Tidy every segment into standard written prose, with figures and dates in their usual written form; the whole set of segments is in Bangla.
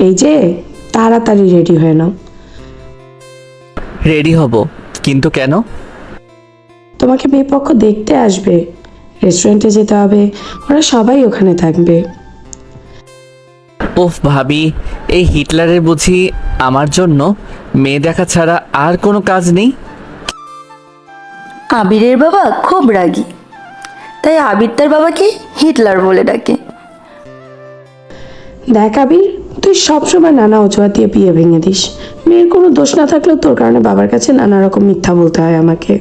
এই যে, তাড়াতাড়ি রেডি হয়ে নাও। রেডি হব, কিন্তু কেন? তোমাকে মেয়েপক্ষ দেখতে আসবে, রেস্টুরেন্টে যেতে হবে, ওরা সবাই ওখানে থাকবে। উফ ভাবি, এই হিটলারের বুঝি আমার জন্য মেয়ে দেখা ছাড়া আর কোনো কাজ নেই? আবিরের বাবা খুব রাগী, তাই আবির তার বাবাকে হিটলার বলে ডাকে। দেখ আবির, তুই সবসময় নানা অজুহাত দিয়ে বিয়ে ভেঙে দিস। মেয়ের কোনো দোষ না থাকলেও তোর কারণে বাবার কাছে নানা রকম মিথ্যা বলতে হয় আমাকে।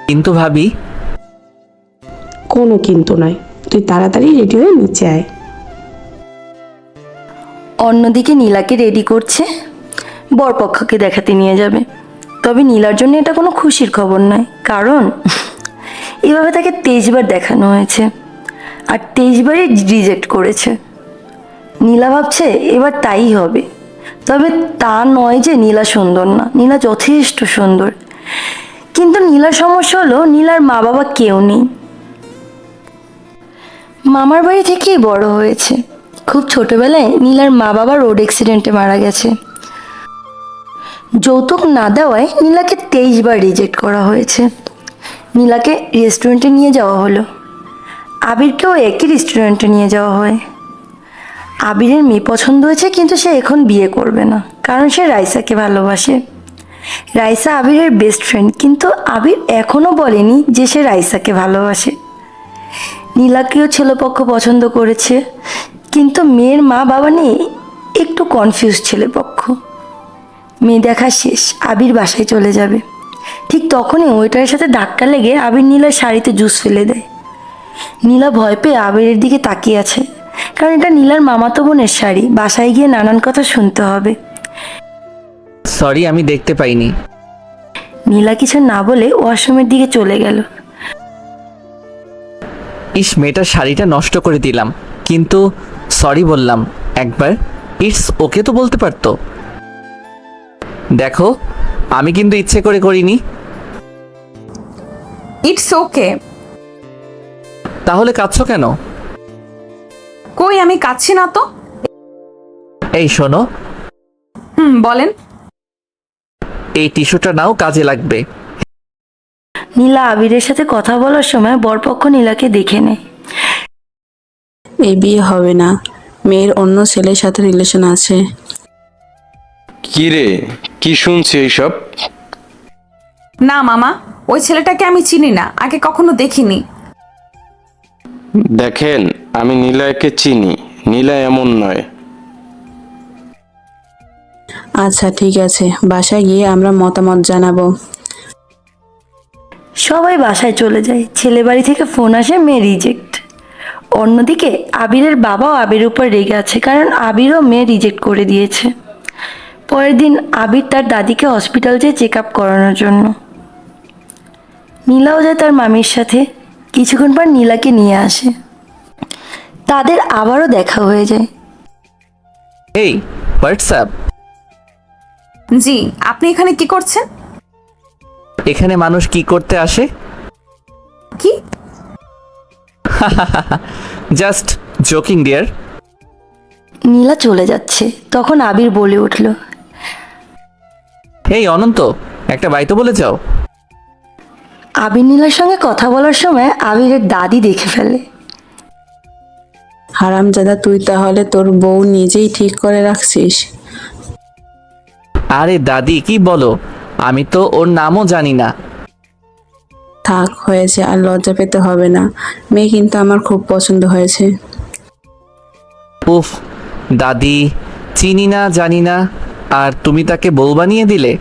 কিন্তু ভাবি, কোনো কিন্তু নয়, তুই তাড়াতাড়ি রেডি হয়ে নিচে আয়। অন্যদিকে নীলাকে রেডি করছে, বরপক্ষকে দেখাতে নিয়ে যাবে। তবে নীলার জন্য এটা কোনো খুশির খবর নয়, কারণ এভাবে তাকে 23 বার দেখানো হয়েছে আর 23 বারই রিজেক্ট করেছে। নীলা ভাবছে এবার তাই হবে। তবে তা নয় যে নীলা সুন্দর না, নীলা যথেষ্ট সুন্দর। কিন্তু নীলার সমস্যা হলো নীলার মা বাবা কেউ নেই। মামার বাড়ি থেকেই বড় হয়েছে। খুব ছোটবেলায় নীলার মা বাবা রোড অ্যাক্সিডেন্টে মারা গেছে। যৌতুক না দেওয়ায় নীলাকে 23 বার রিজেক্ট করা হয়েছে। নীলাকে রেস্টুরেন্টে নিয়ে যাওয়া হলো, আবিরকেও একই রেস্টুরেন্টে নিয়ে যাওয়া হয়। আবিরের মেয়ে পছন্দ হয়েছে, কিন্তু সে এখন বিয়ে করবে না, কারণ সে রাইসাকে ভালোবাসে। রাইসা আবিরের বেস্ট ফ্রেন্ড, কিন্তু আবির এখনও বলেনি যে সে রাইসাকে ভালোবাসে। নীলাকেও ছেলেপক্ষ পছন্দ করেছে, কিন্তু মেয়ের মা বাবা নিয়ে একটু কনফিউজ ছেলেপক্ষ। মেয়ে দেখা শেষ, আবির বাসায় চলে যাবে। ঠিক তখনই ওয়েটারের সাথে ধাক্কা লেগে আবির নীলার শাড়িতে জুস ফেলে দেয়। নীলা ভয় পেয়ে আবিরের দিকে তাকিয়ে আছে, কারণ এটা নীলার মামাতো বোনের শাড়ি। বাসায় গিয়ে নানান কথা শুনতে হবে। সরি, আমি দেখতে পাইনি। নীলা কিছু না বলে ওয়াশরুমের দিকে চলে গেল। ইস, মেয়েটার শাড়িটা নষ্ট করে দিলাম, কিন্তু সরি বললাম একবার, ইটস ওকে তো বলতে পারতো। দেখো, আমি কিন্তু ইচ্ছে করে করিনি। It's okay. তাহলে কাঁদছো কেন? কই, আমি কাচ্ছি না তো। এই শোনো, বলেন। এই টিস্যুটা নাও, কাজে লাগবে। নীলা আবিরের সাথে কথা বলার সময় বরপক্ষ নীলাকে দেখে নেয়। এই বিয়ে হবে না, মেয়ের অন্য ছেলের সাথে রিলেশন আছে। কি রে, কি শুনছি এইসব? না মামা, ওই ছেলেটাকে আমি চিনি না, আগে কখনো দেখিনি। দেখেন, আমি নীলাকে চিনি, নীলা এমন নয়। আচ্ছা ঠিক আছে, বাসায় গিয়ে আমরা মতামত জানাবো। সবাই বাসায় চলে যায়। ছেলে বাড়ি থেকে ফোন আসে, মেয়ে রিজেক্ট। অন্যদিকে আবিরের বাবাও আবির উপর রেগে আছে, কারণ আবিরও মেয়ে রিজেক্ট করে দিয়েছে। পরের দিন আবির তার দাদিকে হসপিটাল যেয়ে চেক আপ করানোর জন্য। নীলাও যায় তার মামির সাথে। কিছুক্ষণ পর নীলাকে নিয়ে আসে, তাদের আবারও দেখা হয়ে যায়। এই হোয়াটসঅ্যাপ, জি, আপনি এখানে কি করছেন? এখানে মানুষ কি করতে আসে? কি? Just joking deer. নীলা চলে যাচ্ছে, তখন আবির বলে উঠল, এই অনন্ত, একটা বাই তো বলে যাও। আবির নীলার সঙ্গে কথা বলার সময় আবিরের দাদি দেখে ফেলে। হারামজাদা, তুই তাহলে তোর বউ নিজেই ঠিক করে রাখছিস? আরে দাদি, কি বলো? আমি তো ওর নামও জানি না। থাক, হয়েছে, আর লজ্জা পেতে হবে না। মেয়ে কিন্তু আমার খুব পছন্দ হয়েছে। উফ দাদি, চিনি না, জানি না, আর তুমি তাকে বউ বানিয়ে দিলে?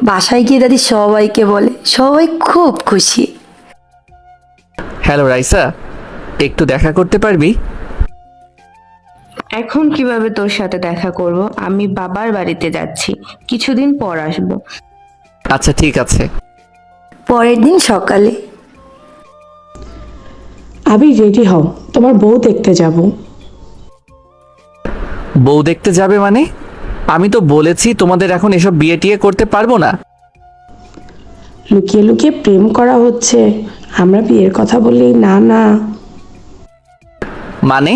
বাসায় গিয়ে দাদি সবাইকে বলে, সবাই খুব খুশি। হ্যালো রাইসা, একটু দেখা করতে পারবি? এখন কিভাবে তোর সাথে দেখা করব? আমি বাবার বাড়িতে যাচ্ছি, কিছুদিন পর আসব। আচ্ছা ঠিক আছে। পরের দিন সকালে আবির রেডি হও, তোমার বউ দেখতে যাব। বউ দেখতে যাবে মানে? আমি তো বলেছি তোমাদের এখন এসব বিয়ে টিয়ে করতে পারবো না। লুকিয়ে লুকিয়ে প্রেম করা হচ্ছে, আমরা বিয়ের কথা বললেই না না। মানে?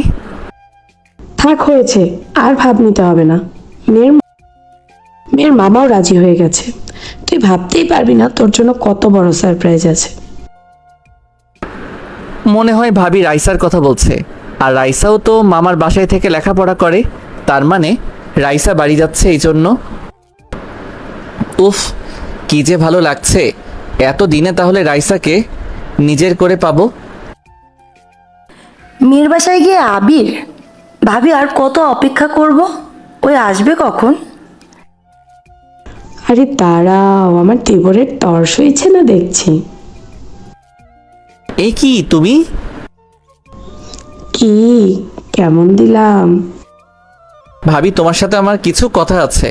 থাক, হয়েছে, আর ভাব নিতে হবে না। মেয়ের মেয়ের মামাও রাজি হয়ে গেছে। তুই ভাবতেই পারবি না তোর জন্য কত বড় সারপ্রাইজ আছে। মনে হয় ভাবি রাইসার কথা বলছে। আর রাইসাও তো মামার বাসায় থেকে লেখাপড়া করে, তার মানে রাইসা বাড়ি যাচ্ছে এই জন্য। উফ, কি যে ভালো লাগছে। এত দিনে তাহলে রাইসাকে নিজের করে পাবো। মেয়ের বাসায় গিয়ে আবির, ভাবি আর কত অপেক্ষা করব? ওই আসবে কখন? আরে দাঁড়াও, আমার দেবরের তর্স হয়েছে না দেখছি। এই কি তুমি? কি কেমন দিলাম? ভাবি তোমার সাথে আমার কিছু কথা আছে।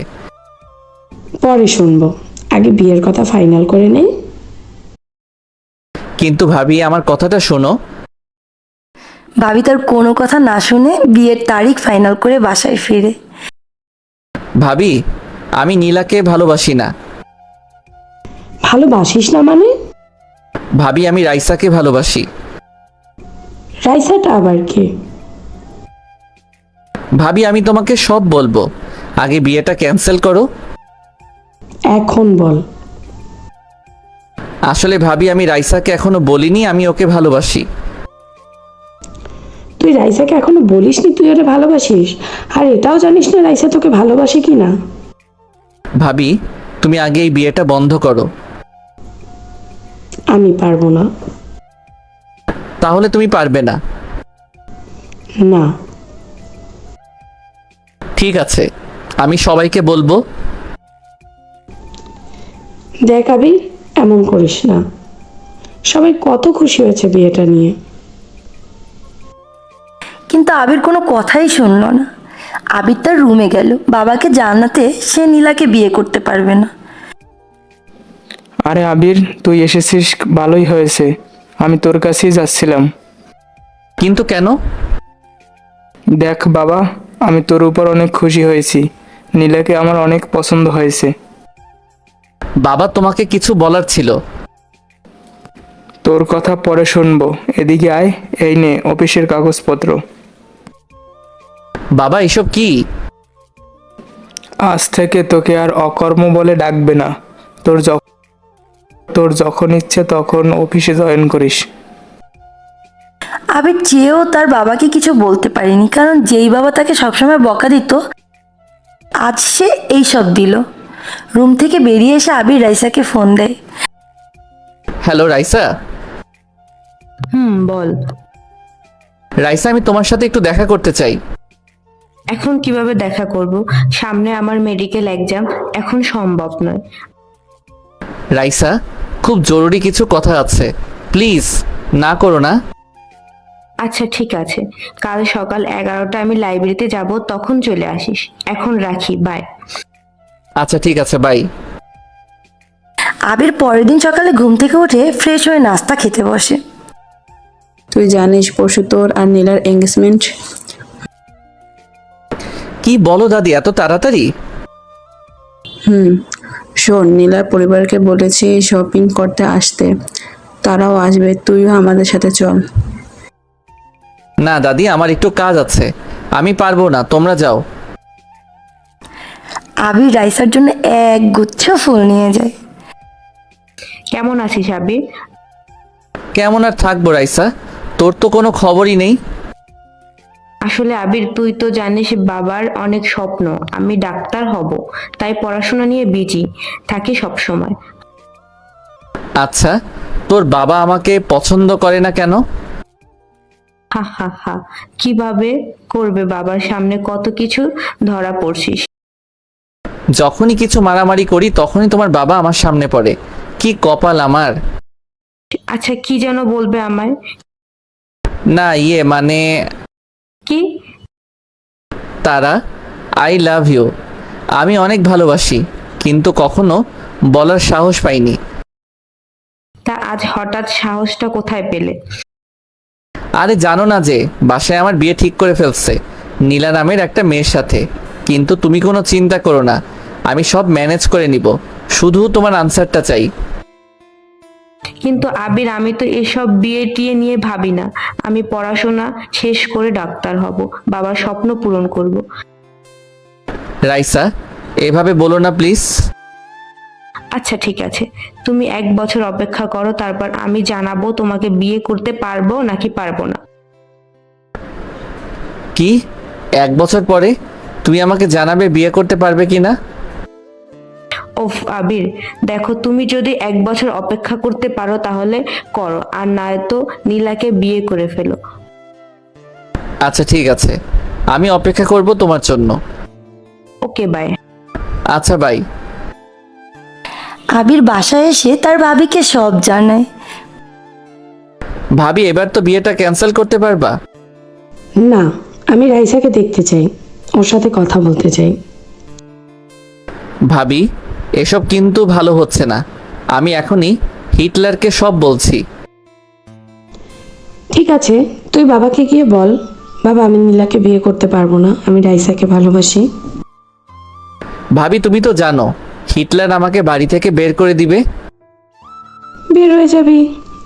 পরে শুনবো, আগে বিয়ের কথা ফাইনাল করে নেই। কিন্তু ভাবি আমার কথাটা শোনো। ভাবি তার কোনো কথা না শুনে বিয়ের তারিখ ফাইনাল করে বাসায় ফিরে। ভাবি, আমি নীলাকে ভালোবাসি না। ভালোবাসিস না মানে? ভাবি, আমি রাইসাকে ভালোবাসি। রাইসাটা আবার কে? ভাবি, আমি তোমাকে সব বলবো, আগে বিয়েটা ক্যান্সেল করো। এখন বল। আসলে ভাবি, আমি রাইসাকে এখনো বলিনি আমি ওকে ভালোবাসি। তুই রাইসাকে এখনো বলিসনি তুই ওরে ভালোবাসিস? আর এটাও জানিস না রাইসা তোকে ভালোবাসে কি না? ভাবি, তুমি আগে এই বিয়েটা বন্ধ করো। আমি পারবো না। তাহলে তুমি পারবে না? না। ঠিক আছে, আমি সবাইকে বলবো। দেখ আবির, এমন করিস না। সবাই কত খুশি হয়েছে বিয়েটা নিয়ে। কিন্তু আবির কোনো কথাই শুনল না। আবির তার রুমে গেল বাবাকে জানাতে সে নীলাকে বিয়ে করতে পারবে না। আরে আবির, তুই এসেছিস, ভালোই হয়েছে। আমি তোর কাছেই যাচ্ছিলাম। কিন্তু কেন? দেখ বাবা, আমি তোর উপর অনেক খুশি হয়েছি। নীলাকে আমার অনেক পছন্দ হয়েছে। বাবা, তোমাকে কিছু বলার ছিল। তোর কথা পরে শুনবো, এদিকে আয়। এই নে অফিসের কাগজপত্র। বাবা, এসব কি? আজ থেকে তোকে আর অকর্ম বলে ডাকবে না। তোর যখন ইচ্ছে তখন অফিসে জয়েন করিস। আবির চেয়েও তার বাবাকে কিছু বলতে পারেনি, কারণ যেই বাবা তাকে সবসময় বকা দিত আজ সে এই সব দিল। রুম থেকে বেরিয়ে এসে আবির রাইসাকে ফোন দেয়। হ্যালো রাইসা। বল। রাইসা, আমি তোমার সাথে একটু দেখা করতে চাই। এখন কিভাবে দেখা করব? সামনে আমার মেডিকেল এক্সাম, এখন সম্ভব নয়। রাইসা, খুব জরুরি কিছু কথা আছে, প্লিজ না করো না। আচ্ছা ঠিক আছে, কাল সকাল 11টা আমি লাইব্রেরিতে যাব, তখন চলে আসিস। এখন রাখি, বাই। আচ্ছা ঠিক আছে, বাই। আবির পরের দিন সকালে ঘুম থেকে উঠে ফ্রেশ হয়ে নাস্তা খেতে বসে। তুই জানিস পরশু তোর আর নীলার এঙ্গেজমেন্ট। কি বলো দাদি, এত তাড়াতাড়ি? শোন, নীলার পরিবারকে বলেছি শপিং করতে আসতে, তারাও আসবে, তুইও আমাদের সাথে চল। না দাদি, আমার একটু কাজ আছে, আমি পারবো না, তোমরা যাও। আবির রাইসার জন্য এক গুচ্ছ ফুল নিয়ে যায়। কেমন আছিস আবির? কেমন আর থাকবো রাইসা, তোর তো কোনো খবরই নেই। আসলে আবির, তুই তো জানিস বাবার অনেক স্বপ্ন, আমি ডাক্তার হব, তাই পড়াশোনা নিয়ে বিজি থাকি সব সময়। আচ্ছা, তোর বাবা আমাকে পছন্দ করে না কেন? হা হা হা, কিভাবে করবে? বাবার সামনে কত কিছু ধরা পড়ছিস। যখনই কিছু মারামারি করি তখনই তোমার বাবা আমার সামনে পড়ে, কি কপাল আমার। আচ্ছা, কি যেন বলবে আমায়? না মানে কি? তারা, আই লাভ ইউ। আমি অনেক ভালোবাসি, কিন্তু কখনো বলার সাহস পাইনি। তা আজ হঠাৎ সাহসটা কোথায় পেলে? আরে জানো না যে বাসায় আমার বিয়ে ঠিক করে ফেলছে নীলা নামের একটা মেয়ের সাথে। কিন্তু তুমি কোনো চিন্তা করো না, আমি সব ম্যানেজ করে নিব, শুধু তোমার আনসারটা চাই। কিন্তু আবির, আমি তো এসব বিয়ে টিয়ে নিয়ে ভাবি না। আমি পড়াশোনা শেষ করে ডাক্তার হব, বাবার স্বপ্ন পূরণ করব। রাইসা, এভাবে বলো না প্লিজ। আচ্ছা ঠিক আছে, তুমি 1 বছর অপেক্ষা করো, তারপর আমি জানাবো তোমাকে বিয়ে করতে পারবো নাকি পারবো না। কি 1 বছর পরে তুমি আমাকে জানাবে বিয়ে করতে পারবে কি না? ওফ আবির, দেখো তুমি যদি 1 বছর অপেক্ষা করতে পারো তাহলে করো, আর নয়তো নীলাকে বিয়ে করে ফেলো। আচ্ছা ঠিক আছে, আমি অপেক্ষা করব তোমার জন্য। Okay bye. আচ্ছা বাই। আবির বাসায় এসে তার ভাবিকে সব জানায়। ভাবি, এবার তো বিয়েটা ক্যান্সেল করতে পারবা? না, আমি রাইসাকে দেখতে চাই, ওর সাথে কথা বলতে চাই। ভাবি, এসব কিন্তু ভালো হচ্ছে না। আমি এখনই হিটলারকে সব বলছি। ঠিক আছে, তুই বাবাকে গিয়ে বল, বাবা আমি নীলাকে বিয়ে করতে পারবো না, আমি রাইসাকে ভালোবাসি। ভাবি, তুমি তো জানো হিটলার আমাকে বাড়ি থেকে বের করে দিবে। বের হয়ে যাবি,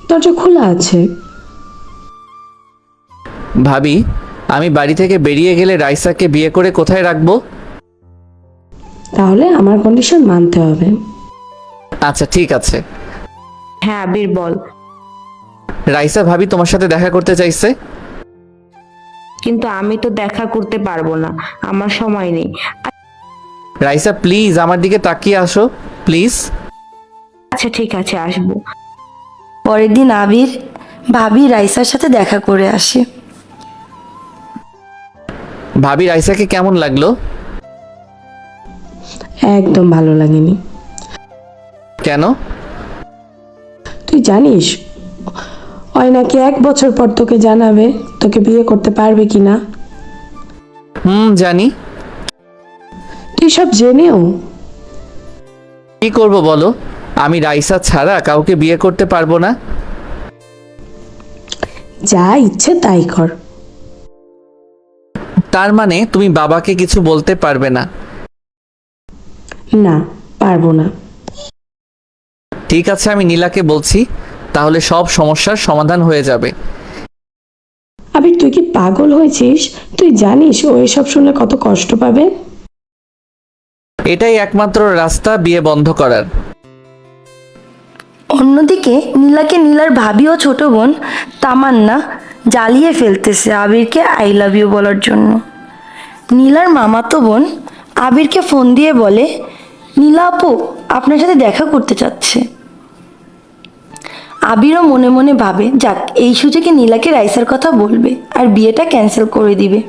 দরজা খোলা আছে। ভাবি, আমি বাড়ি থেকে বেরিয়ে গেলে রাইসাকে বিয়ে করে কোথায় রাখবো? তাহলে আমার কন্ডিশন মানতে হবে। আচ্ছা ঠিক আছে। হ্যাঁ আবির বল। রাইসা ভাবি তোমার সাথে দেখা করতে চাইছে। কিন্তু আমি তো দেখা করতে পারবো না, আমার সময় নেই। রাইসা প্লিজ আমার দিকে তাকিয়ে আসো প্লিজ। আচ্ছা ঠিক আছে, আসবো। পরের দিন আবির ভাবি রাইসার সাথে দেখা করে আসে। ভাবি, রাইসাকে কেমন লাগলো? একদম ভালো লাগেনি। কেন? তুই জানিস ওই নাকি 1 বছর পর তোকে জানাবে তোকে বিয়ে করতে পারবে কিনা। জানি। তুই সব জেনেও কি করব বলো? আমি রাইসা ছাড়া কাউকে বিয়ে করতে পারবো না। যা ইচ্ছে তাই কর। তার মানে তুমি বাবাকে কিছু বলতে পারবে না? না, পারবো না। ঠিক আছে, আমি নীলাকে বলছি, তাহলে সব সমস্যার সমাধান হয়ে যাবে। আবির, তুই কি পাগল হয়েছিস? তুই জানিস ও এসব শুনে কত কষ্ট পাবে। এটাই একমাত্র রাস্তা বিয়ে বন্ধ করার। অন্যদিকে নীলাকে নীলার ভাবি ও ছোট বোন তামান্না জ্বালিয়ে ফেলতেছে আবিরকে আই লাভ ইউ বলার জন্য। নীলার মামাতো বোন আবিরকে ফোন দিয়ে বলে, নীলা আপু আপনার সাথে দেখা করতে চাচ্ছে। আবিরও মনে মনে ভাবে, যাক এই সুযোগে নীলাকে রাইসার কথা বলবে আর বিয়েটা ক্যান্সেল করে দিবে।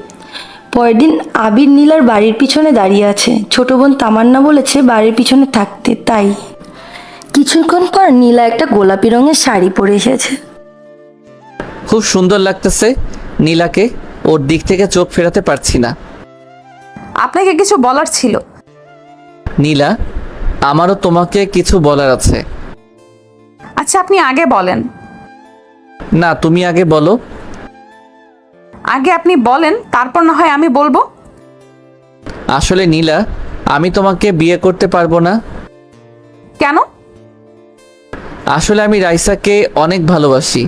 পরের দিন আবির নীলার বাড়ির পিছনে দাঁড়িয়ে আছে। ছোট বোন তামান্না বলেছে বাড়ির পিছনে থাকতে, তাই। কিছুক্ষণ পর নীলা একটা গোলাপি রঙের শাড়ি পরে এসেছে। খুব সুন্দর লাগতেছে নীলাকে, ওর দিক থেকে চোখ ফেরাতে পারছি না। আপনাকে কিছু বলার ছিল। নীলা, আমারও তোমাকে কিছু বলার আছে। আচ্ছা আপনি আগে বলেন। না, তুমি আগে বলো। আগে আপনি বলেন, তারপর না হয় আমি বলবো। আসলে নীলা, আমি তোমাকে বিয়ে করতে পারবো না। কেন? আসলে আমি রাইসাকে অনেক ভালোবাসি।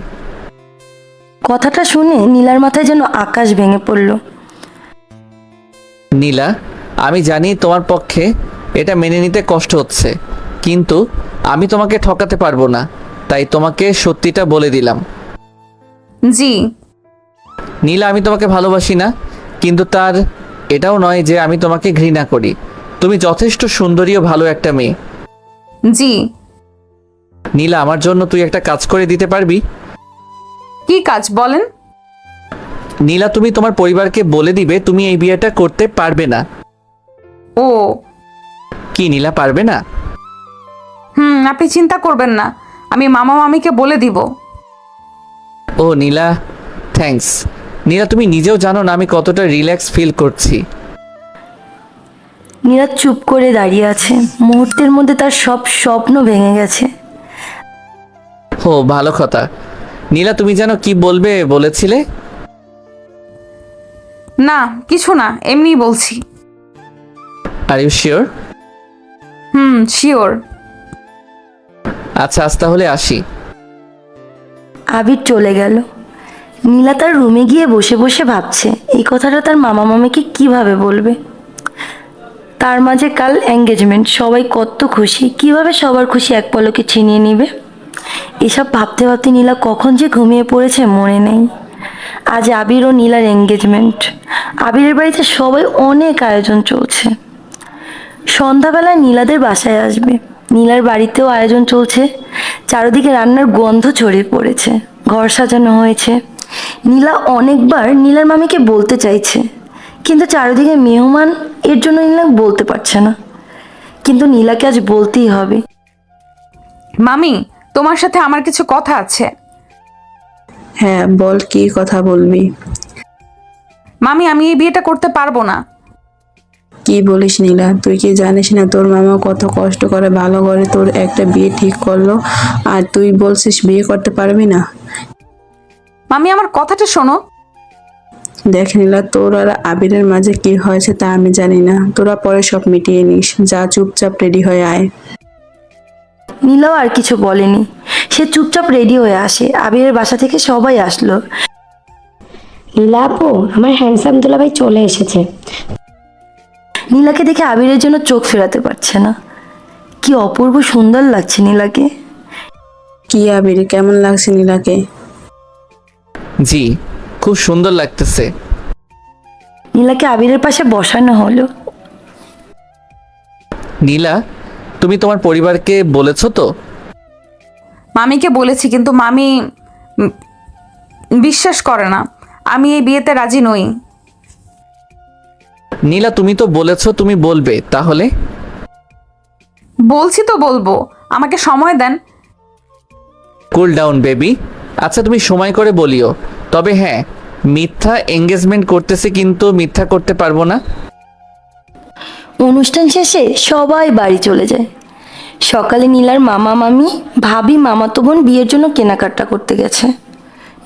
কথাটা শুনে নীলার মাথায় যেন আকাশ ভেঙে পড়ল। নীলা, আমি জানি তোমার পক্ষে এটা মেনে নিতে কষ্ট হচ্ছে, কিন্তু আমি তোমাকে ঠকাতে পারবো না, তাই তোমাকে সত্যিটা বলে দিলাম। জি। নীলা, আমি তোমাকে ভালোবাসি না, কিন্তু তার এটাও নয় যে আমি তোমাকে ঘৃণা করি। তুমি যথেষ্ট সুন্দরী ও ভালো একটা মেয়ে। জি। নীলা, আমার জন্য তুই একটা কাজ করে দিতে পারবি? কি কাজ বলেন? নীলা, তুমি তোমার পরিবারকে বলে দিবে তুমি এই বিয়েটা করতে পারবে না। ও। কি নীলা, পারবে না? আপনি চিন্তা করবেন না, আমি মামা মামিকে বলে দিব। ও নীলা, থ্যাঙ্কস। নীলা, তুমি নিজেও জানো না আমি কতটা রিল্যাক্স ফিল করছি। নীলা চুপ করে দাঁড়িয়ে আছে। মুহূর্তের মধ্যে তার সব স্বপ্ন ভেঙে গেছে। ও ভালো কথা। নীলা, তুমি যেন কি বলবে বলেছিলে? না কিছু না, এমনিই বলছি। Are you sure? শিওর। আচ্ছা, আজ তাহলে আসি। আবির চলে গেল। নীলা তার রুমে গিয়ে বসে বসে ভাবছে এই কথাটা তার মামা মামিকে কিভাবে বলবে। তার মাঝে কাল এঙ্গেজমেন্ট, সবাই কত খুশি, কিভাবে সবার খুশি এক পলকে ছিনিয়ে নিবে। এসব ভাবতে ভাবতে নীলা কখন যে ঘুমিয়ে পড়েছে মনে নেই। আজ আবির ও নীলার এঙ্গেজমেন্ট। আবিরের বাড়িতে সবাই অনেক আয়োজন চলছে। সন্ধ্যাবেলায় নীলাদের বাসায় আসবে। নীলার বাড়িতেও আয়োজন চলছে। চারিদিকে রান্নার গন্ধ ছড়িয়ে পড়েছে, ঘর সাজানো হয়েছে। নীলা অনেকবার নীলার মামিকে বলতে চাইছে, কিন্তু চারিদিকে মেহমান, এর জন্য নীলা বলতে পারছে না। কিন্তু নীলাকে আজ বলতেই হবে। মামি, তোমার সাথে আমার কিছু কথা আছে। হ্যাঁ বল, কি কথা বলবি? মামি, আমি এই বিয়েটা করতে পারবো না। কি বলিস নীলা? তুই কি জানিস না তোর মামা কত কষ্ট করে ভালো করে তোর একটা বিয়ে ঠিক করলো, আর তুই বলছিস বিয়ে করতে পারবি না? মামি, আমার কথাটা শোনো। দেখ নীলা, তোর আর আবিরের মাঝে কি হয়েছে তা আমি জানি না, তোরা পরে সব মিটিয়ে নিস। যা, চুপচাপ রেডি হয়ে আয়। নীলাও আর কিছু বলেনি, সে চুপচাপ রেডি হয়ে আসে। আবিরের বাসা থেকে সবাই আসলো। নীলা আপু, আমার হ্যান্ডসাম দুলাভাই চলে এসেছে। নীলাকে দেখে আবিরের জন্য চোখ ফেরাতে পারছে না। কি অপূর্ব সুন্দর লাগছে নীলাকে। কি আবির, কেমন লাগছে নীলাকে? জি, খুব সুন্দর লাগতেছে। নীলাকে আবিরের পাশে বসানো হলো। নীলা, তুমি তোমার পরিবারকে বলেছো তো? মামিকে বলেছি, কিন্তু মামি বিশ্বাস করে না। আমি এই বিয়েতে রাজি নই। নীলা, তুমি তো বলেছো তুমি বলবে, তাহলে? বলছি তো বলবো, আমাকে সময় দেন। Cool down baby. আচ্ছা, তুমি সময় করে বলিও। তবে হ্যাঁ, মিথ্যা এঙ্গেজমেন্ট করতেছি, কিন্তু মিথ্যা করতে পারবো না। অনুষ্ঠান শেষে সবাই বাড়ি চলে যায়। সকালে নীলার মামা মামি, ভাবি, মামাতো বোন বিয়ের জন্য কেনাকাটা করতে গেছে।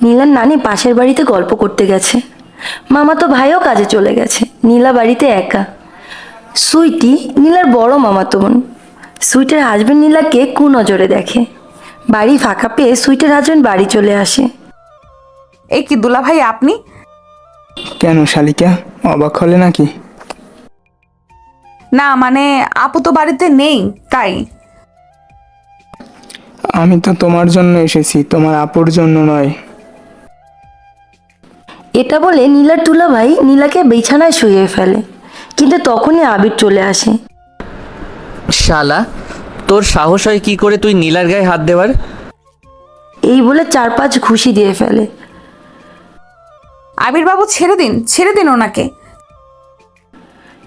নীলার নানি পাশের বাড়িতে গল্প করতে গেছে। মামাতো ভাইও কাজে চলে গেছে। নীলা বাড়িতে একা। সুইটি নীলার বড় মামাতো বোন। সুইটের হাজবেন্ড নীলাকে কুনজরে দেখে। বাড়ি ফাঁকা পেয়ে সুইটের হাজবেন্ড বাড়ি চলে আসে। এই কি দুলা ভাই, আপনি? কেন শালিকা, অবাক হলে নাকি? না মানে, আপু তো বাড়িতে নেই, তাই। আমি তো তোমার জন্য এসেছি, তোমার আপুর জন্য নয়। এটা বলে নীলার দুলাভাই নীলাকে বিছানায় শুইয়ে ফেলে, কিন্তু তখনই আবির চলে আসে। শালা, তোর সাহস হয় কি করে তুই নীলার গায়ে হাত দেওয়ার? এই বলে 4-5 ঘুষি দিয়ে ফেলে। আবির বাবু, ছেড়ে দিন, ছেড়ে দিন ওনাকে।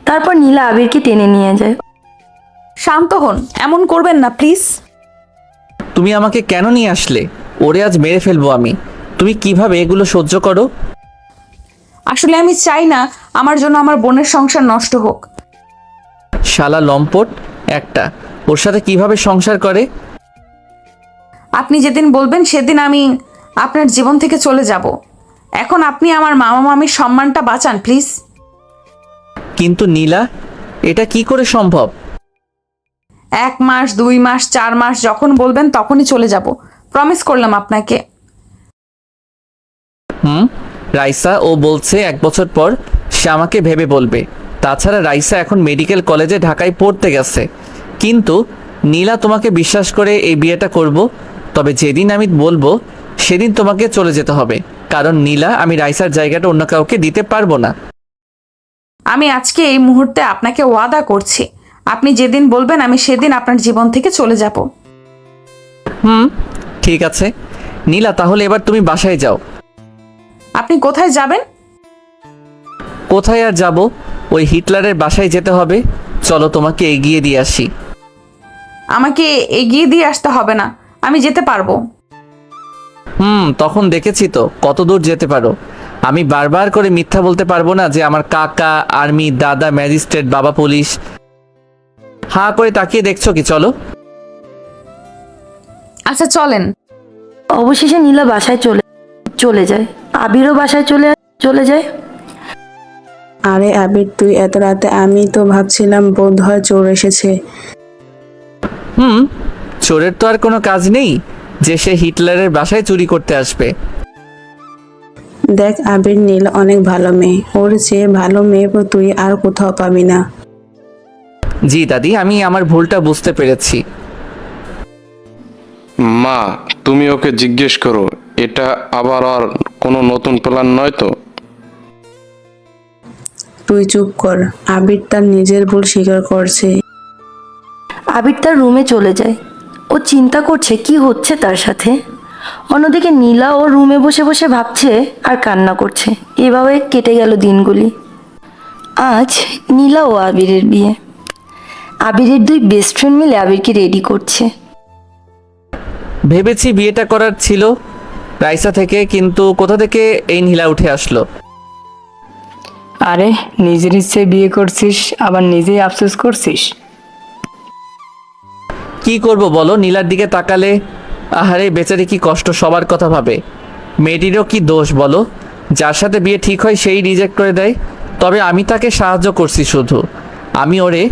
তারপর নীলা আবিরকে টেনে নিয়ে যায়। শান্ত হন, এমন করবেন না প্লিজ। তুমি আমাকে কেন নিয়ে আসলে? ওরে আজ মেরে ফেলবো আমি। তুমি কিভাবে এগুলো সহ্য করো? আসলে আমি চাই না আমার জন্য আমার বোনের সংসার নষ্ট হোক। শালা লম্পট একটা, ওর সাথে কিভাবে সংসার করে? আপনি যেদিন বলবেন সেদিন আমি আপনার জীবন থেকে চলে যাব। এখন আপনি আমার মামা মামির সম্মানটা বাঁচান প্লিজ। কিন্তু নীলা, এটা কি করে সম্ভব? 1 মাস, 2 মাস, 4 মাস, যখন বলবেন তখনই চলে যাব। প্রমিস করলাম আপনাকে। রাইসা ও বলছে 1 বছর পর সে আমাকে ভেবে বলবে। তাছাড়া রাইসা এখন মেডিকেল কলেজে ঢাকায় পড়তে গেছে। কিন্তু নীলা তোমাকে বিশ্বাস করে এই বিয়েটা করব। তবে যেদিন আমি বলবো সেদিন তোমাকে চলে যেতে হবে, কারণ নীলা, আমি রাইসার জায়গাটা অন্য কাউকে দিতে পারবো না। আমি আজকে এই মুহূর্তে আপনাকে ওয়াদা করছি, আপনি যেদিন বলবেন আমি সেদিন আপনার জীবন থেকে চলে যাব। ঠিক আছে নীলা, তাহলে এবার তুমি বাসায় যাও। আপনি কোথায় যাবেন? কোথায় আর যাব, ওই হিটলারের বাসায় যেতে হবে। চলো তোমাকে এগিয়ে দিয়ে আসি। আমাকে এগিয়ে দিয়ে আসতে হবে না, আমি যেতে পারবো। তখন দেখেছি তো কত দূর যেতে পারো। আমি বারবার করে মিথ্যা বলতে পারবো না যে আমার কাকা আর্মি, দাদা ম্যাজিস্ট্রেট, বাবা পুলিশ। হাঁ করে তাকিয়ে দেখছো কি? চলো। আচ্ছা চলেন। অবশেষে নীলা বাসায় চলে যায়। আবিরও বাসায় চলে যায়। আরে আবির, তুই এত রাতে? আমি তো ভাবছিলাম বোধ হয় চোর এসেছে। চোরের তো আর কোনো কাজ নেই, যে সে হিটলারের বাসায় চুরি করতে আসবে। দেখ আবির, নীলা অনেক ভালো মেয়ে, ওর চেয়ে ভালো মেয়ে তুই আর কোথাও পাবি না। জি দাদি, আমি আমার ভুলটা বুঝতে পেরেছি। মা, তুমি ওকে জিজ্ঞেস করো, এটা আবার আর কোনো নতুন প্ল্যান নয় তো? তুই চুপ কর, আবির তার নিজের ভুল স্বীকার করছে। আবির তার রুমে চলে যায়। ও চিন্তা করছে কি হচ্ছে তার সাথে। অন্যদিকে নীলা ও রুমে বসে বসে ভাবছে আর কান্না করছে। এভাবে কেটে গেল দিনগুলি। আজ নীলা ও আবিরের বিয়ে। আবিরের দুই বেস্ট ফ্রেন্ড মিলে আবিরকে রেডি করছে। ভেবেছি বিয়েটা করার ছিল রাইসা থেকে, কিন্তু কোথা থেকে এই নীলা উঠে আসলো? আরে নিজের ইচ্ছে বিয়ে করছিস, আবার নিজেই আফসোস করছিস। কি করব বলো, নীলার দিকে তাকালে আহারে বেচারি কি কষ্ট, সবার কথা ভাবে। মেয়েটিরও কি দোষ বলো, যার সাথে বিয়ে ঠিক হয় সেই রিজেক্ট করে দেয়। তবে আমি তাকে সাহায্য করছি শুধু, আমি ওরে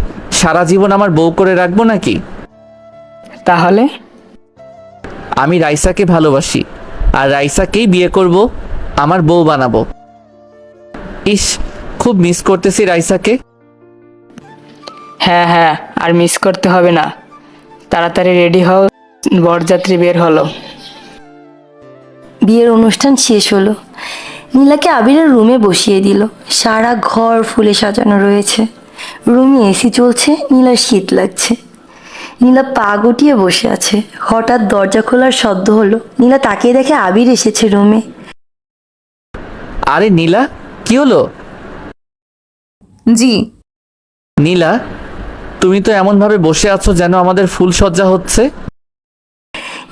সারা জীবন আমার বউ করে রাখবো নাকি? তাহলে আমি রাইসাকে ভালোবাসি আর রাইসাকেই বিয়ে করব, আমার বউ বানাবো। ইস, খুব মিস করতেছি রাইসাকে। হ্যাঁ হ্যাঁ, আর মিস করতে হবে না, তাড়াতাড়ি রেডি হও, বরযাত্রী বের হলো। বিয়ের অনুষ্ঠান শেষ হলো। নীলাকে আবিরের রুমে বসিয়ে দিল। সারা ঘর ফুলে সাজানো রয়েছে। রুমে এসি চলছে। নীলার শীত লাগছে। নীলা পা গুটিয়ে বসে আছে। হঠাৎ দরজা খোলার শব্দ হলো। নীলা তাকিয়ে দেখে আবির এসেছে রুমে। আরে নীলা, কি হলো? জি। নীলা, তুমি তো এমন ভাবে বসে আছো যেন আমাদের ফুল সজ্জা হচ্ছে।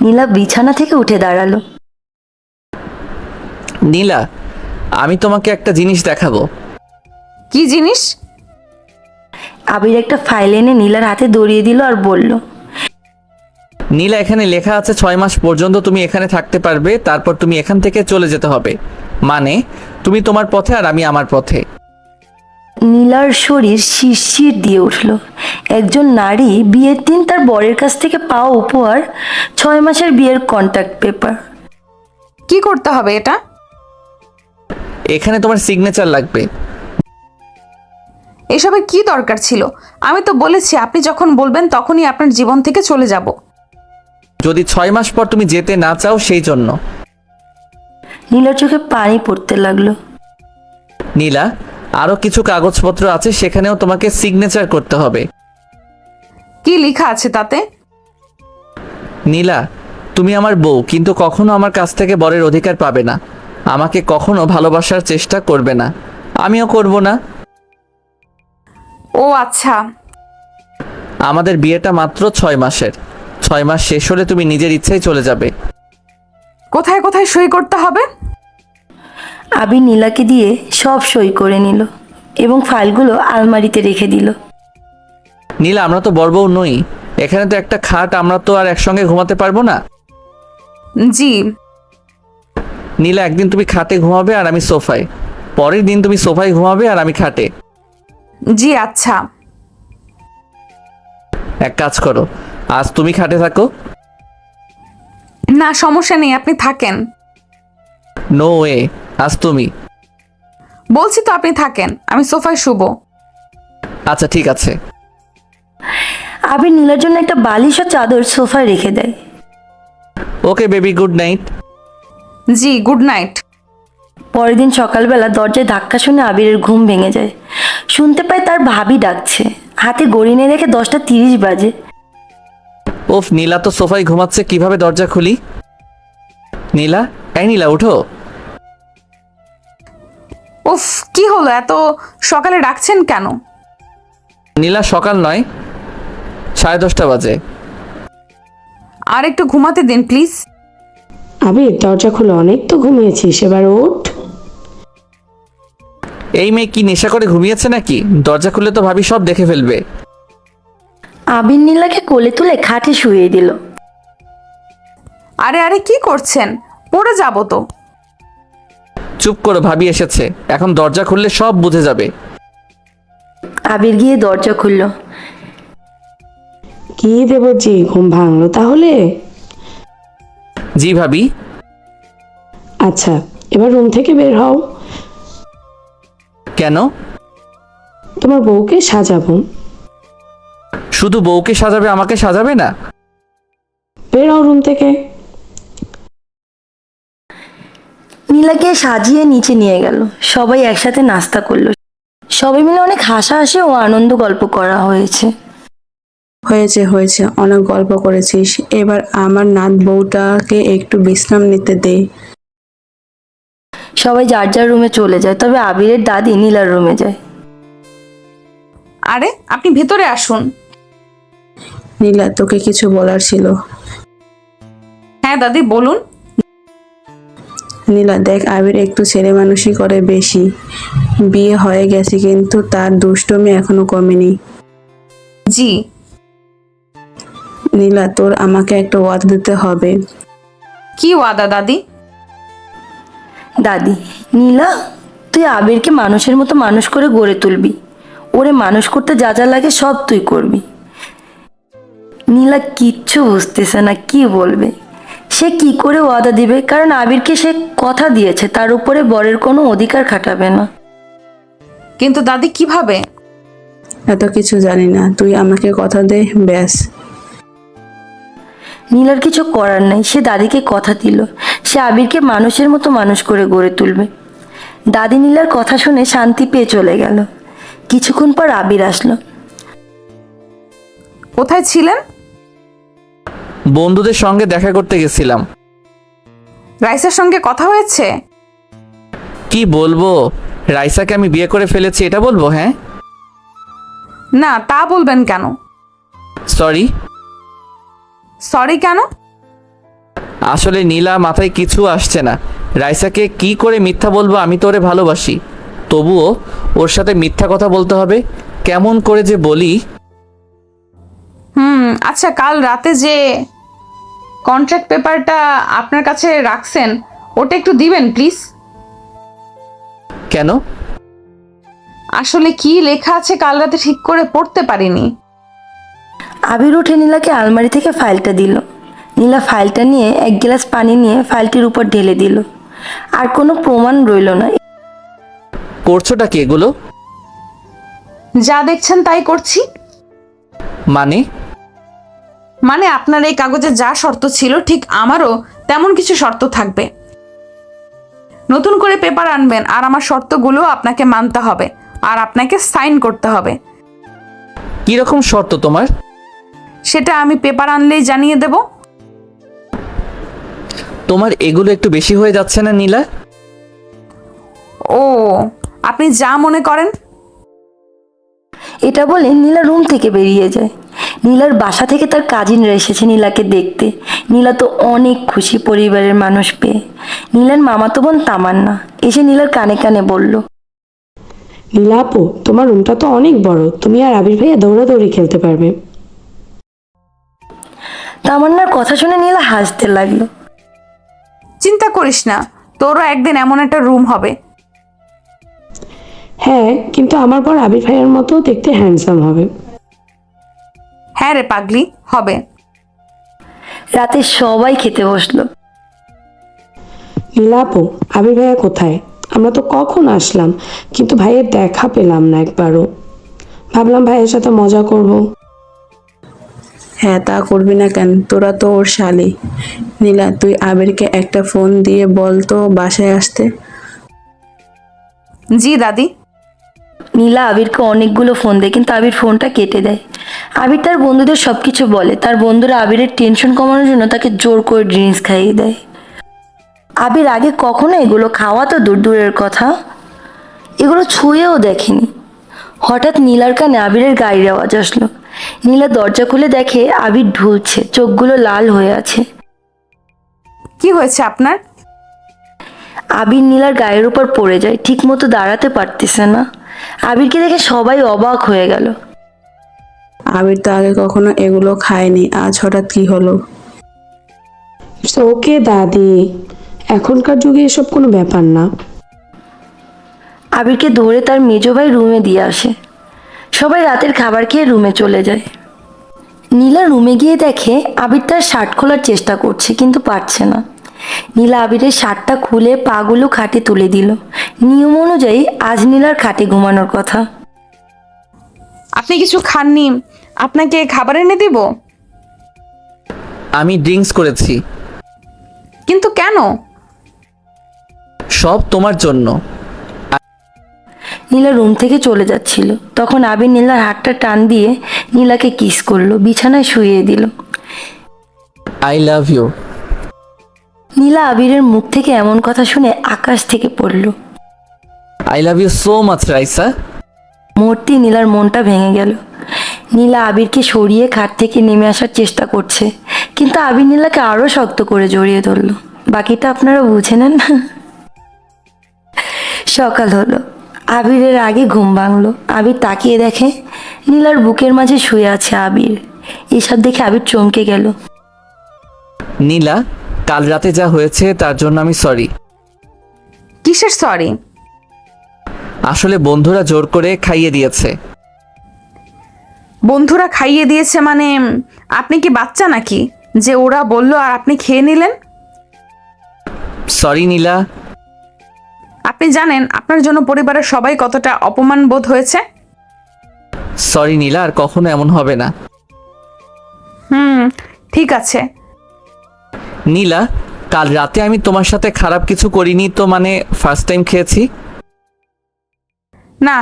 নীলা বিছানা থেকে উঠে দাঁড়ালো। নীলা, আমি তোমাকে একটা জিনিস দেখাবো। কি জিনিস? আবির একটা ফাইল এনে নীলার হাতে ধরিয়ে দিল আর বলল, নীলা, এখানে লেখা আছে 6 মাস পর্যন্ত তুমি এখানে থাকতে পারবে, তারপর তুমি এখান থেকে চলে যেতে হবে। মানে তুমি তোমার পথে আর আমি আমার পথে। নীলার শরীর শিরশির দিয়ে উঠল। একজন নারী বিয়ের দিন তার বরের কাছ থেকে পাওয়া উপহার 6 মাসের বিয়ের কন্ট্যাক্ট পেপার। কি করতে হবে এটা? এখানে তোমার সিগনেচার লাগবে। এসবের কি দরকার ছিল? আমি তো বলেছি আপনি যখন বলবেন তখনই আপনার জীবন থেকে চলে যাব। যদি 6 মাস পর তুমি যেতে না চাও সেই জন্য। নীলার চোখে পানি পড়তে লাগলো। নীলা, আরো কিছু কাগজপত্র আছে, সেখানেও তোমাকে সিগনেচার করতে হবে। কি লেখা আছে তাতে? নীলা, তুমি আমার বউ, কিন্তু কখনো আমার কাছ থেকে বরের অধিকার পাবে না। আমাকে কখনো ভালোবাসার চেষ্টা করবে না, আমিও করব না। ও আচ্ছা। আমাদের বিয়েটা মাত্র 6 মাসের। 6 মাস শেষ হলে তুমি নিজের ইচ্ছায় চলে যাবে। কোথায় কোথায় সই করতে হবে? আবির নীলাকে দিয়ে সব সই করে নিল এবং ফাইলগুলো আলমারিতে রেখে দিল। নীলা, আমরা তো বর বউ নই, এখানে তো একটা খাট, আমরা তো আর একসঙ্গে ঘুমাতে পারবো না। জি। নীলা, একদিন তুমি খাটে ঘুমাবে আর আমি সোফায়, পরের দিন তুমি সোফায় ঘুমাবে আর আমি খাটে। জি আচ্ছা। এক কাজ করো, আজ তুমি খাটে থাকো। না সমস্যা নেই, আপনি থাকেন। নো ওয়ে, আজ তুমি। বলছি তো আপনি থাকেন, আমি সোফায় শুবো। আচ্ছা ঠিক আছে। আবির নীলার জন্য একটা বালিশ ও চাদর সোফায় রেখে দেয়। Okay baby, good night. জি, গুড নাইট। পরের দিন সকালবেলা দরজায় ধাক্কা শুনে আবিরের ঘুম ভেঙে যায়। শুনতে পায় তার ভাবি ডাকছে। হাতে ঘড়ি নিয়ে দেখে 10টা 30 বাজে। ওফ, নীলা তো সোফায় ঘুমাচ্ছে, কিভাবে দরজা খুলি? নীলা, এই নীলা, উঠো। উফ, কি হলো, এত সকালে ডাকছেন কেন? নীলা, সকাল নয়, 10:30 বাজে। আর একটু ঘুমাতে দিন প্লিজ। আবির, দরজা খুলে, অনেক তো ঘুমিয়েছিস, এবার ওঠ। এই মেয়ে কি নেশা করে ঘুমিয়েছে নাকি? দরজা খুলে তো ভাবি সব দেখে ফেলবে। আবির নীলাকে কোলে তুলে খাটে শুইয়ে দিল। আরে আরে কি করছেন, পড়ে যাব তো। চুপ করো, ভাবি এসেছে, এখন দরজা খুললে সব বুঝে যাবে। আবির গিয়ে দরজা খুলল। কি দেবজি, ঘুম ভাঙলো তাহলে? জি ভাবি। আচ্ছা, এবার রুম থেকে বের হও। কেন? তোমার বউকে সাজাবো। শুধু বউকে সাজাবে, আমাকে সাজাবে না? বের হও রুম থেকে। নীলাকে সাজিয়ে নিচে নিয়ে গেল। সবাই একসাথে নাস্তা করলো। সবাই মিলে অনেক হাসাহাসি ও আনন্দ গল্প করা হয়েছে। হয়েছে হয়েছে, অনেক গল্প করেছিস। এবার আমার নাত বউটাকে একটু বিশ্রাম নিতে দে। সবাই যার যার রুমে চলে যায়, তবে আবিরের দাদি নীলার রুমে যায়। আরে আপনি ভেতরে আসুন। নীলা, তোকে কিছু বলার ছিল। হ্যাঁ দাদি বলুন। নীলা দেখ, আবির একটু ছেলে মানুষই করে বেশি। বিয়ে হয়ে গেছে কিন্তু তার দুষ্টুমি এখনো কমেনি। জি। নীলা, তোর আমাকে একটা ওয়াদা দিতে হবে। কি ওয়াদা দাদি? দাদি, নীলা, তুই আবিরকে মানুষের মতো মানুষ করে গড়ে তুলবি। ওরে মানুষ করতে যা যা লাগে সব তুই করবি। নীলা কিচ্ছু বুঝতেছে না কি বলবে। সে কি করে ওয়াদা দিবে, কারণ আবিরকে সে কথা দিয়েছে তার উপরে বরের কোনো অধিকার খাটাবে না। কিন্তু দাদি কিভাবে? এত কিছু জানি না, তুই আমাকে কথা দে ব্যাস। নীলার কিছু করার নাই, সে দাদিকে কথা দিল সে আবিরকে মানুষের মতো মানুষ করে গড়ে তুলবে। দাদি নীলার কথা শুনে শান্তি পেয়ে চলে গেল। কিছুক্ষণ পর আবির আসলো। কোথায় ছিলেন? বন্ধুদের সঙ্গে দেখা করতে গেছিলাম। রাইসার সঙ্গে কথা হয়েছে? কি বলবো, রাইসাকে আমি বিয়ে করে ফেলেছি এটা বলবো? হ্যাঁ। না তা বলবেন কেন? সরি। সরি কেন? আসলে নীলা, মাথায় কিছু আসছে না। রাইসাকে কি করে মিথ্যা বলবো? আমি তো ওরে ভালোবাসি, তবুও ওর সাথে মিথ্যা কথা বলতে হবে। কেমন করে যে বলি। আচ্ছা, কাল রাতে যে কন্ট্রাক্ট পেপারটা আপনার কাছে রাখছেন ওটা একটু দিবেন প্লিজ। কেন? আসলে কি লেখা আছে কাল রাতে ঠিক করে পড়তে পারিনি। আবির উঠে নীলাকে আলমারি থেকে ফাইলটা দিল। নীলা ফাইলটা নিয়ে এক গ্লাস পানি নিয়ে ফাইলটির উপর ঢেলে দিল। আর কোনো প্রমাণ রইল না। করছোটা কি এগুলো? যা দেখছেন তাই করছি। মানে আপনার এই কাগজে যা শর্ত ছিল ঠিক আমারও তেমন কিছু শর্ত থাকবে। নতুন করে পেপার আনবেন আর আমার শর্তগুলো আপনাকে মানতে হবে আর আপনাকে সাইন করতে হবে। কি রকম শর্ত তোমার? সেটা আমি পেপার আনলেই জানিয়ে দেব। তোমার এগুলো একটু বেশি হয়ে যাচ্ছে না নীলা? ও, আপনি যা মনে করেন। এটা বলে নীলা রুম থেকে বেরিয়ে যায়। নীলার বাসা থেকে তার কাজিনরা এসেছে নীলাকে দেখতে। নীলা তো অনেক খুশি পরিবারের মানুষ পেয়ে। নীলার মামাতো বোন তামান্না এসে নীলার কানে কানে বলল, নীলা আপু, তোমার রুমটা তো অনেক বড়, তুমি আর আবির ভাইয়া দৌড়াদৌড়ি খেলতে পারবে। তামান্নার কথা শুনে নীলা হাসতে লাগলো। চিন্তা করিস না, তোরও একদিন এমন একটা রুম হবে। হ্যাঁ, কিন্তু আমার পর আবির ভাইয়ের মতো দেখতে হ্যান্ডসাম হবে। হ্যাঁ রে পাগলি, হবে। রাতে সবাই খেতে বসলো। নীলা আপু, আবির ভাইয়া কোথায়? আমরা তো কখন আসলাম, কিন্তু ভাইয়ের দেখা পেলাম না একবারও। ভাবলাম ভাইয়ের সাথে মজা করব। হ্যাঁ, তা করবি না কেন? তোরা তো ওর শালি। নীলা, তুই আবিরকে একটা ফোন দিয়ে বল তো বাসায় আসতে। জি দাদি। নীলা আবিরকে অনেকগুলো ফোন দেয়, কিন্তু আবির ফোনটা কেটে দেয়। আবির তার বন্ধুদের সবকিছু বলে। তার বন্ধুরা আবিরের টেনশন কমানোর জন্য তাকে জোর করে ড্রিঙ্কস খাইয়ে দেয়। আবির আগে কখনো এগুলো খাওয়া তো দূর দূরের কথা, এগুলো ছুঁয়েও দেখেনি। হঠাৎ নীলার কানে আবিরের গাড়ির আওয়াজ আসলো। নীলা দরজা খুলে দেখে আবির ঢুলছে, চোখগুলো লাল হয়ে আছে। কি হয়েছে আপনার? আবির নীলার গায়ের উপর পড়ে যায়, ঠিক মতো দাঁড়াতে পারতেছে না। আবিরকে দেখে সবাই অবাক হয়ে গেল। আবির তো আগে কখনো এগুলো খায়নি, আজ হঠাৎ কি হলো? ওকে দাদি, এখনকার যুগে এসব কোনো ব্যাপার না। আবিরকে ধরে তার মেজো ভাই রুমে দিয়ে আসে। সবাই রাতের খাবার খেয়ে রুমে চলে যায়। নীলা রুমে গিয়ে দেখে আবির তার শার্ট খোলার চেষ্টা করছে কিন্তু পারছে না। নীলা আবিরের শার্টটা খুলে পাগুলো খাটে তুলে দিল। নিয়ম অনুযায়ী আজ নীলার খাটে ঘুমানোর কথা। আপনি কিছু খাননি, আপনাকে খাবার এনে দিব? আমি ড্রিঙ্কস করেছি। কিন্তু কেন? সব তোমার জন্য। নীলা রুম থেকে চলে যাচ্ছিল, তখন আবির নীলার হাতটা টান দিয়ে নীলাকে কিস করলো, বিছানায় শুইয়ে দিল। I love you. নীলা আবিরের মুখ থেকে এমন কথা শুনে আকাশ থেকে পড়ল। I love you so much Raisa. মুহূর্তে নীলার মনটা ভেঙে গেল। নীলা আবিরকে সরিয়ে খাট থেকে নেমে আসার চেষ্টা করছে, কিন্তু আবির নীলাকে আরো শক্ত করে জড়িয়ে ধরল। বাকিটা আপনারা বুঝে নেন। সকাল হলো, আবিরের আগে ঘুম ভাঙলো। আবির তাকিয়ে দেখে নীলার বুকের মাঝে শুয়ে আছে আবির। এসব দেখে আবির চমকে গেল। নীলা, কাল রাতে যা হয়েছে তার জন্য আমি সরি। কিসের সরি? আসলে বন্ধুরা জোর করে খাইয়ে দিয়েছে। বন্ধুরা খাইয়ে দিয়েছে মানে? আপনি কি বাচ্চা নাকি যে ওরা বলল আর আপনি খেয়ে নিলেন? সরি নীলা। আপনি জানেন আপনার জন্য পরিবারের সবাই কতটা অপমান বোধ হয়েছে? সরি নীলা, আর কখনো এমন হবে না। ঠিক আছে। নীলা, কাল রাতে আমি তোমার সাথে খারাপ কিছু করিনি তো? মানে ফার্স্ট টাইম খেয়েছি। না,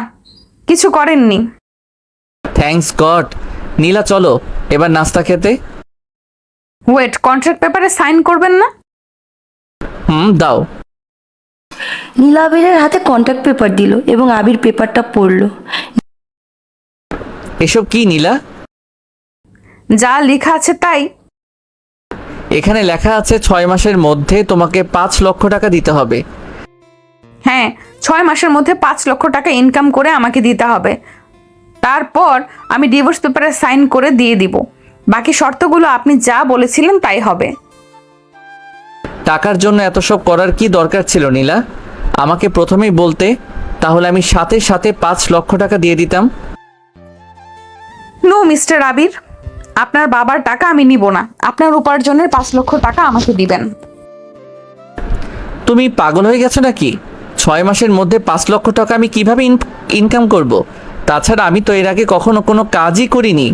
কিছু করেননি। Thanks god. নীলা চলো এবার নাস্তা খেতে। ওয়েট, কন্ট্রাক্ট পেপারে সাইন করবেন না? দাও। নীলা আবিরের হাতে কন্ট্যাক্ট পেপার দিল এবং আবির পেপারটা পড়ল। এসব কি নীলা? যা লেখা আছে তাই। এখানে লেখা আছে 6 মাসের মধ্যে তোমাকে 5 লক্ষ টাকা দিতে হবে। হ্যাঁ, 6 মাসের মধ্যে 5 লক্ষ টাকা ইনকাম করে আমাকে দিতে হবে। তারপর আমি ডিভোর্স পেপারে সাইন করে দিয়ে দিব। বাকি শর্তগুলো আপনি যা বলেছিলেন তাই হবে। টাকার জন্য এত সব করার কি দরকার ছিল নীলা? আমাকে প্রথমেই বলতে, তাহলে আমি সাথে সাথে 5 লক্ষ টাকা দিয়ে দিতাম। নো মিস্টার আবির, আপনার বাবার টাকা আমি নিব না। আপনার উপার্জনের 5 লক্ষ টাকা আমাকে দিবেন। তুমি পাগল হয়ে গেছো নাকি? 6 মাসের মধ্যে 5 লক্ষ টাকা আমি কিভাবে ইনকাম করব? তাছাড়া আমি তো এর আগে কখনো কোনো কাজই করিনি।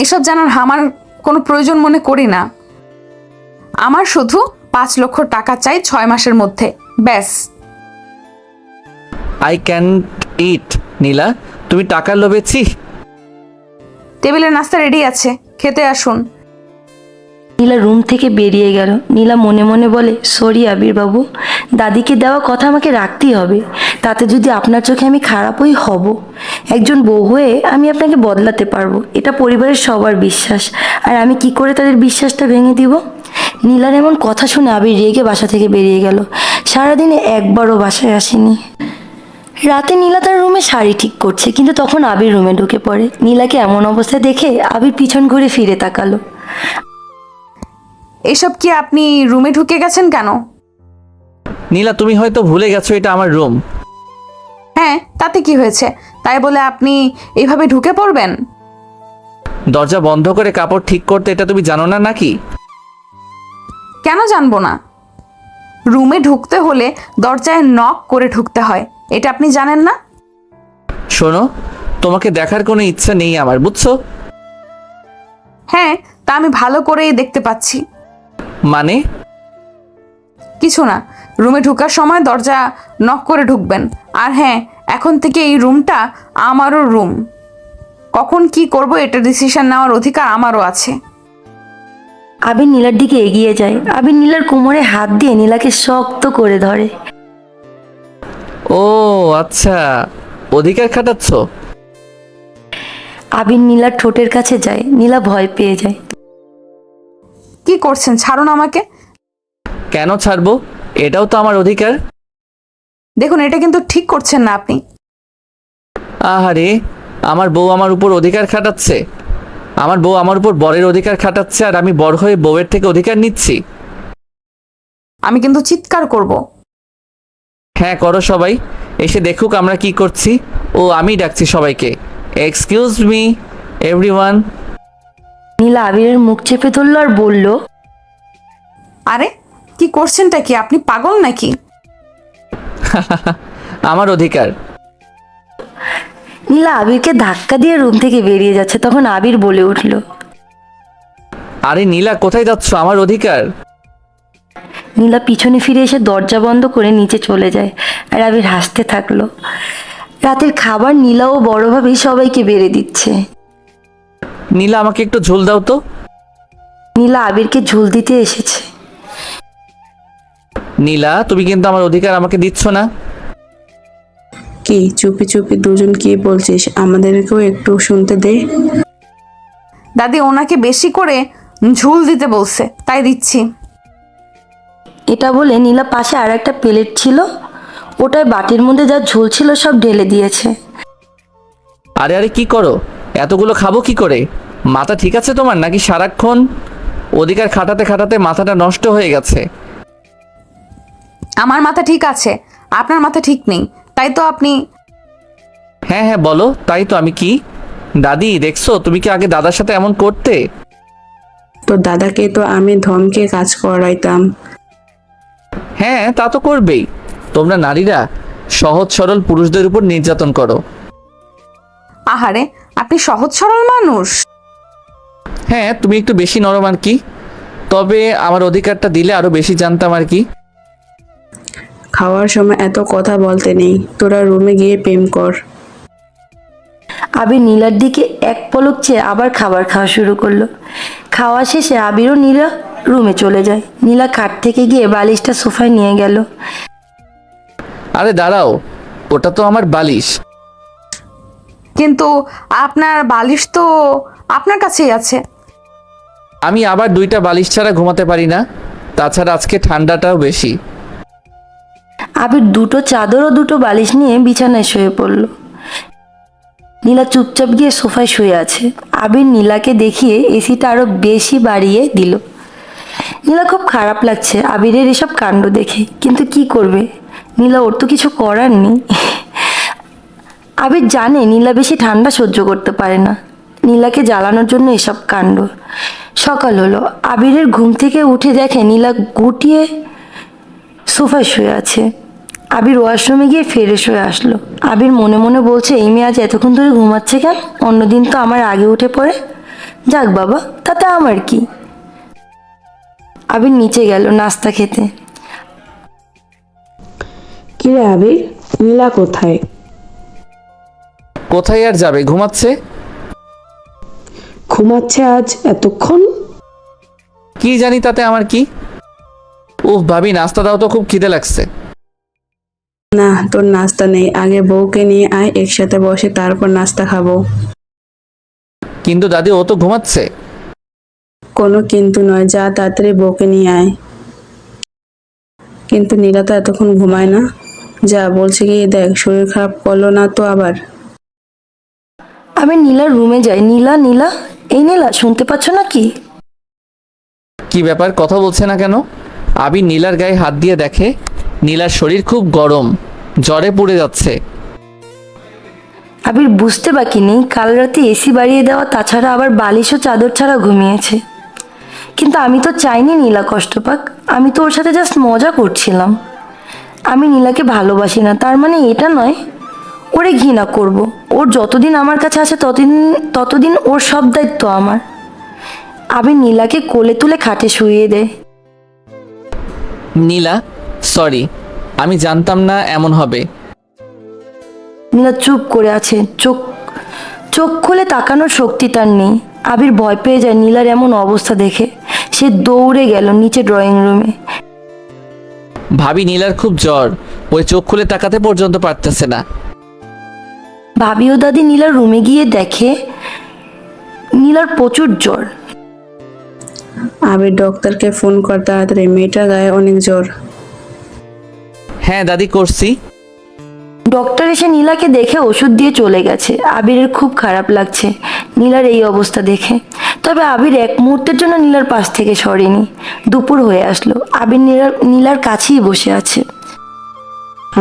এসব জানার আমার কোনো প্রয়োজন মনে করি না। আমার শুধু 5 লক্ষ টাকা চাই 6 মাসের মধ্যে, ব্যাস। আই ক্যান ইট। নীলা, তুমি টাকার লোভে ছি। টেবিলে নাস্তা রেডি আছে, খেতে আসুন। নীলা রুম থেকে বেরিয়ে গেল। নীলা মনে মনে বলে, সরি আবির বাবু, দাদিকে দেওয়া কথা আমাকে রাখতেই হবে। তাতে যদি আপনার চোখে আমি খারাপই হব, একজন বউ হয়ে আমি আপনাকে বদলাতে পারবো, এটা পরিবারের সবার বিশ্বাস। আর আমি কি করে তাদের বিশ্বাসটা ভেঙে দিব? নীলার এমন কথা শুনে আবির রেগে বাসা থেকে বেরিয়ে গেল। সারাদিনে একবারও বাসায় আসেনি। রাতে নীলা তার রুমে শাড়ি ঠিক করছে, কিন্তু তখন আবির রুমে ঢুকে পড়ে। নীলাকে এমন অবস্থায় দেখে আবির পিছন ঘুরে ফিরে তাকালো। এসব কি আপনি রুমে ঢুকে গেছেন কেন? নীলা, তুমি হয়তো ভুলে গেছো এটা আমার রুম। হ্যাঁ, তাতে কি হয়েছে? তাই বলে আপনি এইভাবে ঢুকে পড়বেন? দরজা বন্ধ করে কাপড় ঠিক করতে এটা তুমি জানো না নাকি? কেন জানবো না? রুমে ঢুকতে হলে দরজায় নক করে ঢুকতে হয়, এটা আপনি জানেন না? শোনো, তোমাকে দেখার কোনো ইচ্ছা নেই আমার, বুঝছো? হ্যাঁ, তা আমি ভালো করেই দেখতে পাচ্ছি। মানে? কিছু না, রুমে ঢোকার সময় দরজা নক করে ঢুকবেন। আর হ্যাঁ, এখন থেকে এই রুমটা আমারও রুম। কখন কি করব এটা ডিসিশন নেওয়ার অধিকার আমারও আছে। আবির নীলার দিকে এগিয়ে যায়। আবির নীলার কোমরে হাত দিয়ে নীলাকে শক্ত করে ধরে। ও আচ্ছা, অধিকার খাটাচ্ছ? আবির নীলার ঠোঁটের কাছে যায়। নীলা ভয় পেয়ে যায়। কি করছেন? ছাড়ুন আমাকে। কেন ছাড়বো? এটাও তো আমার অধিকার। দেখুন, এটা কিন্তু ঠিক করছেন না আপনি। আহারে, আমার বউ আমার উপর অধিকার খাটাচ্ছে। আমার বউ আমার উপর বরের অধিকার খাটাচ্ছে, আর আমি বড় হয়ে বউয়ের থেকে অধিকার নিচ্ছি। আমি কিন্তু চিৎকার করব। হ্যাঁ করো, সবাই এসে দেখুক আমরা কি করছি। ও আমি ডাকছি সবাইকে, এক্সকিউজ মি, এভরিওয়ান। নীলা আবিরের মুখ চেপে ধরলো আর বলল, আরে কি করছেনটা কি? আপনি পাগল নাকি? আমার অধিকার। নীলা আবিরকে ধাক্কা দিয়ে রুম থেকে বেরিয়ে যাচ্ছে, তখন আবির বলে উঠল, আরে নীলা, কোথায় যাচ্ছ? আমার অধিকার। নীলা পিছনে ফিরে এসে দরজা বন্ধ করে নিচে চলে যায় আর আবির হাসতে থাকলো। রাতের খাবার নীলা ও বড়ভাবেই সবাইকে বেড়ে দিচ্ছে। নীলা, আমাকে একটু ঝোল দাও তো। নীলা আবিরকে ঝুল দিতে এসেছে। নীলা, তুমি কিন্তু আমার অধিকার আমাকে দিচ্ছ না। কি চুপি চুপি দুজন কি বলছিস? আমাদেরকেও একটু শুনতে দে। দাদি ওনাকে বেশি করে ঝুল দিতে বলছে, তাই দিচ্ছি। এটা বলে নীলা পাশে আর একটা প্লেট ছিল, ওটায় বাটির মধ্যে যা ঝোল ছিল সব ঢেলে দিয়েছে। আরে আরে, কি করো? এতগুলো খাবো কি করে? মাথা ঠিক আছে তোমার নাকি? সারাক্ষণ অধিকার খাটাতে খাটাতে মাথাটা নষ্ট হয়ে গেছে। আমার মাথা ঠিক আছে, আপনার মাথা ঠিক নেই, তাই তো আপনি। হ্যাঁ হ্যাঁ, বলো। তাই তো আমি কি? দাদি, দেখছো? তুমি কি আগে দাদার সাথে এমন করতে? তোর দাদাকে তো আমি ধমকে কাজ করাইতাম। হ্যাঁ, তা তো করবেই। তোমরা নারীরা সহজ সরল পুরুষদের উপর নির্যাতন করো। আহারে, আপনি সহজ সরল মানুষ। হ্যাঁ, তুমি একটু বেশি নরম আর কি। তবে আমার অধিকারটা দিলে আরো বেশি জানতাম আর কি। খাওয়ার সময় এত কথা বলতে নেই, তোরা রুমে গিয়ে প্রেম কর। আবির নীলার দিকে এক পলক চেয়ে আবার খাবার খাওয়া শুরু করলো। খাওয়া শেষে আবির ও নীলা রুমে চলে যায়। নীলা খাট থেকে গিয়ে বালিশটা সোফায় নিয়ে গেল। আরে দাঁড়াও, ওটা তো আমার বালিশ। কিন্তু আপনার বালিশ তো আপনার কাছেই আছে। আমি আবার দুইটা বালিশ ছাড়া ঘুমাতে পারি না। তাছাড়া আজকে ঠান্ডাটাও বেশি। আবির দুটো চাদর ও দুটো বালিশ নিয়ে বিছানায় শুয়ে পড়ল। নীলা চুপচাপ গিয়ে সোফায় শুয়ে আছে। আবির নীলাকে দেখিয়ে এসিটা আরো বেশি বাড়িয়ে দিল। নীলা খুব খারাপ লাগছে আবিরের এসব কাণ্ড দেখে, কিন্তু কি করবে? নীলা, ওর তো কিছু করার নেই। আবির জানে নীলা বেশি ঠান্ডা সহ্য করতে পারে না। নীলাকে জ্বালানোর জন্য এসব কাণ্ড। সকাল হলো, আবিরের ঘুম থেকে উঠে দেখে নীলা গুটিয়ে সোফায় শুয়ে আছে। আবির ওয়াশরুমে গিয়ে ফ্রেশ হয়ে আসলো। আবির মনে মনে বলছে, এই মেয়ে আজ এতক্ষণ ধরে ঘুমাচ্ছে কেন? অন্যদিন তো আমার আগে উঠে পড়ে। যাক বাবা, তাতে আমার কি। আবির নিচে গেল নাস্তা খেতে। কিরে আবির, নীলা কোথায়? কোথায় আর যাবে? ঘুমাচ্ছে। ঘুমাচ্ছে আজ এতক্ষণ? কি জানি, তাতে আমার কি? উফ ভাবি, নাস্তা দাও তো, খুব খিদে লাগছে। না, তোর নাস্তা নেই। আগে বউকে নিয়ে আয়, একসাথে বসে তারপর নাস্তা খাবো। কিন্তু দাদি, ও তো ঘুমাচ্ছে। কোনো কিন্তু নয়, যা তাড়াতাড়ি বউকে নিয়ে আয়। কিন্তু নীলা তো এতক্ষণ ঘুমায় না। যা বলছে, গিয়ে দেখ, শরীর খারাপ করলো না তো আবার। আবির নীলার রুমে যায়। নীলা, নীলা, এই নীলা, শুনতে পাচ্ছ না কি? কি ব্যাপার, কথা বলছে না কেন? আবির নীলার গায়ে হাত দিয়ে দেখে নীলার শরীর খুব গরম, জ্বরে পুড়ে যাচ্ছে। আবির বুঝতে বাকি নেই, কাল রাতে এসি বাড়িয়ে দেওয়া, তাছাড়া আবার বালিশ ও চাদর ছাড়া ঘুমিয়েছে। কিন্তু আমি তো চাইনি নীলা কষ্ট পাক। আমি তো ওর সাথে জাস্ট মজা করছিলাম। আমি নীলাকে ভালোবাসি না, তার মানে এটা নয় ওরে ঘৃণা করব। ওর যতদিন আমার কাছে আছে ততদিন ওর সব দায়িত্ব আমার। আবির নীলাকে কোলে তুলে খাটে শুইয়ে দেয়। নীলা, সরি, আমি জানতাম না এমন হবে। নীলা চুপ করে আছে। চোখ খুলে তাকানোর শক্তি তার নেই। আবির ভয় পেয়ে যায় নীলার এমন অবস্থা দেখে। সে দৌড়ে গেল নিচে ড্রয়িং রুমে। ভাবি, নীলার খুব জ্বর, ওই চোখ খুলে তাকাতে পর্যন্ত পারতেছে না। ভাবি ও দাদি নীলার রুমে গিয়ে দেখে নীলার প্রচুর জ্বর। আবির, ডক্টরকে ফোন কর তাড়াতাড়ি, মেয়েটার গায়ে অনেক জ্বর। হ্যাঁ দাদি, করছি। ডক্টর এসে নীলাকে দেখে ওষুধ দিয়ে চলে গেছে। আবিরের খুব খারাপ লাগছে নীলার এই অবস্থা দেখে। তবে আবির এক মুহূর্তের জন্য নীলার পাশ থেকে সরেনি। দুপুর হয়ে আসলো, আবির নীলার কাছেই বসে আছে।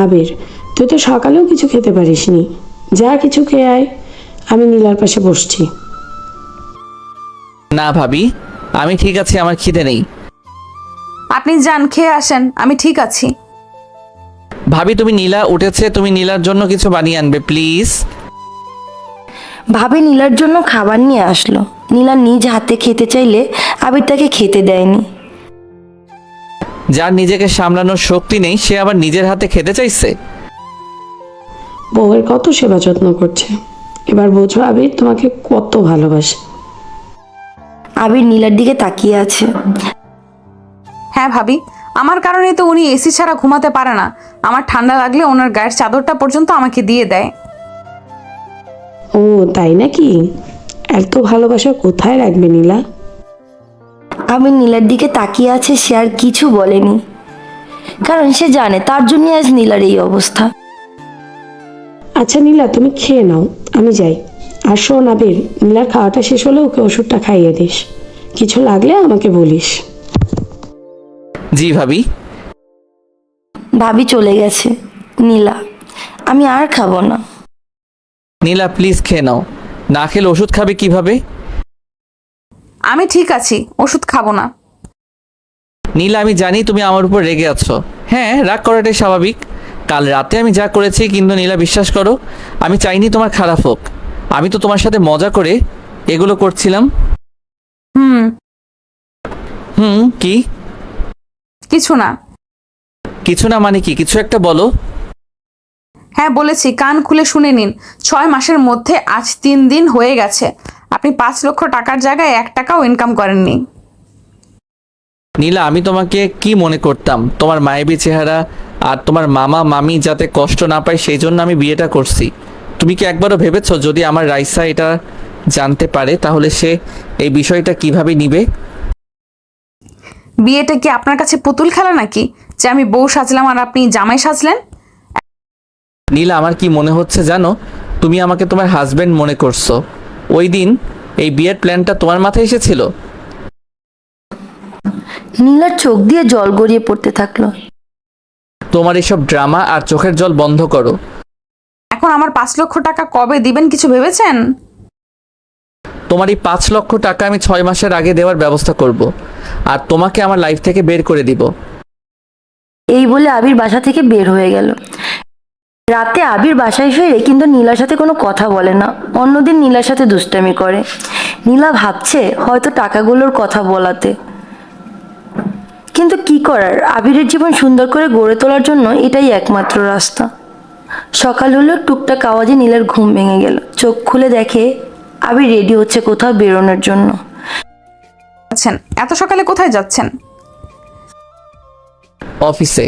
আবির, তুই তো সকালেও কিছু খেতে পারিসনি। যা কিছু খেয়ে আয়, আমি নীলার পাশে বসছি। না ভাবি, আমি ঠিক আছি, আমার খিদে নেই। আপনি যান, খেয়ে আসেন, আমি ঠিক আছি। ভাবি তুমি নীলা উঠেছে, তুমি নীলার জন্য কিছু বানিয়ে আনবে প্লিজ। ভাবি নীলার জন্য খাবার নিয়ে আসলো। নীলা নিজ হাতে খেতে চাইলে আবির তাকে খেতে দেয়নি। যার নিজেকে সামলানোর শক্তি নেই সে আবার নিজের হাতে খেতে চাইছে। বউয়ের কত সেবা যত্ন করছে, এবার বোঝো আবির তোমাকে কত ভালোবাসে। আবির নীলার দিকে তাকিয়ে আছে। হ্যাঁ ভাবি, আমার কারণে তো উনি এসি ছাড়া ঘুমাতে পারে না। আমার ঠান্ডা লাগলে ওনার গায়ের চাদরটা পর্যন্ত আমাকে দিয়ে দেয়। ও তাই নাকি? এত ভালোবাসা কোথায় রাখবে নীলা? আবির নীলার দিকে তাকিয়ে আছে, সে আর কিছু বলেনি, কারণ সে জানে তার জন্য আজ নীলার এই অবস্থা। আচ্ছা নীলা, তুমি খেয়ে নাও, আমি যাই। আর শোন আবির, নীলার খাওয়াটা শেষ হলে ওকে ওষুধটা খাইয়ে দিস, কিছু লাগলে আমাকে বলিস। জি ভাবি। ভাবি চলে গেছে। নীলা, আমি আর খাবো না। নীলা প্লিজ খেয়ে নাও, না খেলে ওষুধ খাবে কিভাবে? আমি ঠিক আছি, ওষুধ খাবো না। নীলা আমি জানি তুমি আমার উপর রেগে আছো। হ্যাঁ, রাগ করাটাই স্বাভাবিক। কাল রাতে আমি যা করেছি, কিন্তু নীলা বিশ্বাস করো আমি চাইনি তোমার খারাপ হোক। আমি তো তোমার সাথে মজা করে এগুলো করছিলাম। কি? কিছু না। কিছু না মানে কি? কিছু একটা বলো। হ্যাঁ বলেছি, কান খুলে শুনে নিন। 6 মাসের মধ্যে আজ 3 দিন হয়ে গেছে আপনি 5 লক্ষ টাকার জায়গায় 1 টাকাও ইনকাম করেননি। নীলা আমি তোমাকে কি মনে করতাম? তোমার মায়াবী চেহারা আর তোমার মামা মামি যাতে কষ্ট না পায় সেই জন্য আমি বিয়েটা করছি। তুমি কি একবারও ভেবেছো যদি আমার রাইসা এটা জানতে পারে তাহলে সে এই বিষয়টা কিভাবে নিবে? বিয়েটা কি আপনার কাছে পুতুল খেলা নাকি, যে আমি বউ সাজলাম আর আপনি জামাই সাজলেন? নীলা আমার কি মনে হচ্ছে জানো, তুমি আমাকে তোমার হাজবেন্ড মনে করছো। ওই দিন এই বিয়ের প্ল্যানটা তোমার মাথায় এসেছিল। নীলার চোখ দিয়ে জল গড়িয়ে পড়তে থাকলো। তোমার এসব ড্রামা আর চোখের জল বন্ধ করো। এখন আমার 5 লক্ষ টাকা কবে দিবেন কিছু ভেবেছেন? তোমার এই 5 লক্ষ টাকা আমি 6 মাসের আগে দেওয়ার ব্যবস্থা করব, আর তোমাকে আমার লাইফ থেকে বের করে দিব। এই বলে আবির বাসা থেকে বের হয়ে গেল। রাতে আবির বাসায় ফিরে কিন্তু নীলার সাথে কোনো কথা বলে না। অন্যদিন নীলার সাথে দুষ্টামি করে। নীলা ভাবছে হয়তো টাকাগুলোর কথা বলাতে, কিন্তু কি করার, আবিরের জীবন সুন্দর করে গড়ে তোলার জন্য এটাই একমাত্র রাস্তা। সকাল হলো, টুকটাক আওয়াজে নীলার ঘুম ভেঙে গেল। চোখ খুলে দেখে আবির রেডি হচ্ছে কোথাও বেরোনোর জন্য। আছেন এত সকালে কোথায় যাচ্ছেন? অফিসে।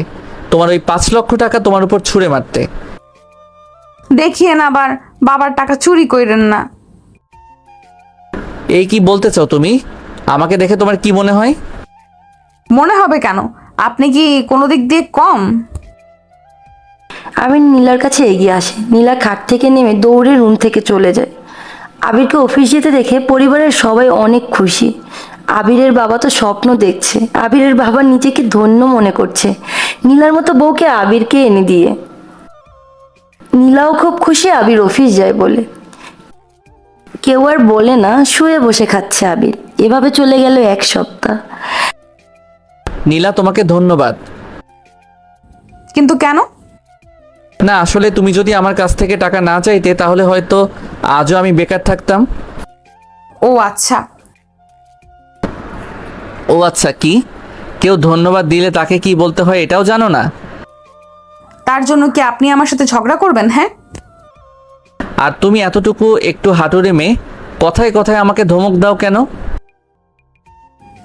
তোমার ওই 5 লক্ষ টাকা তোমার উপর ছুঁড়ে মারতে। দেখিয়েন আবার বাবার টাকা চুরি কইরেন না। এই কি বলতে চাও তুমি? আমাকে দেখে তোমার কি মনে হয়? মনে হবে কেন? আপনি কি কোনো দিক দিয়ে কম? আবির নীলার কাছে এগিয়ে আসে। নীলা খাট থেকে নেমে দৌড়ে রুম থেকে চলে যায়। আবিরকে অফিস যেতে দেখে পরিবারের সবাই অনেক খুশি। আবিরের বাবা তো স্বপ্ন দেখছে। আবিরের বাবা নিজেকে ধন্য মনে করছে নীলার মতো বউকে আবিরকে এনে দিয়ে। নীলাও খুব খুশি আবির অফিস যায় বলে। কেউ আর বলে না, শুয়ে বসে খাচ্ছে আবির। এভাবে চলে গেল 1 সপ্তাহ। নীলা তোমাকে ধন্যবাদ। কিন্তু কেন? না আসলে তুমি যদি আমার কাছ থেকে টাকা না চাইতে তাহলে হয়তো আজও আমি বেকার থাকতাম। ও আচ্ছা। ও আচ্ছা, কি? কেউ ধন্যবাদ দিলে তাকে কি বলতে হয় এটাও জানো না? তার জন্য কি আপনি আমার সাথে ঝগড়া করবেন? হ্যাঁ। আর তুমি এতটুকু একটু হাঁটুরে মেয়ে, কথায় কথায় আমাকে ধমক দাও কেন?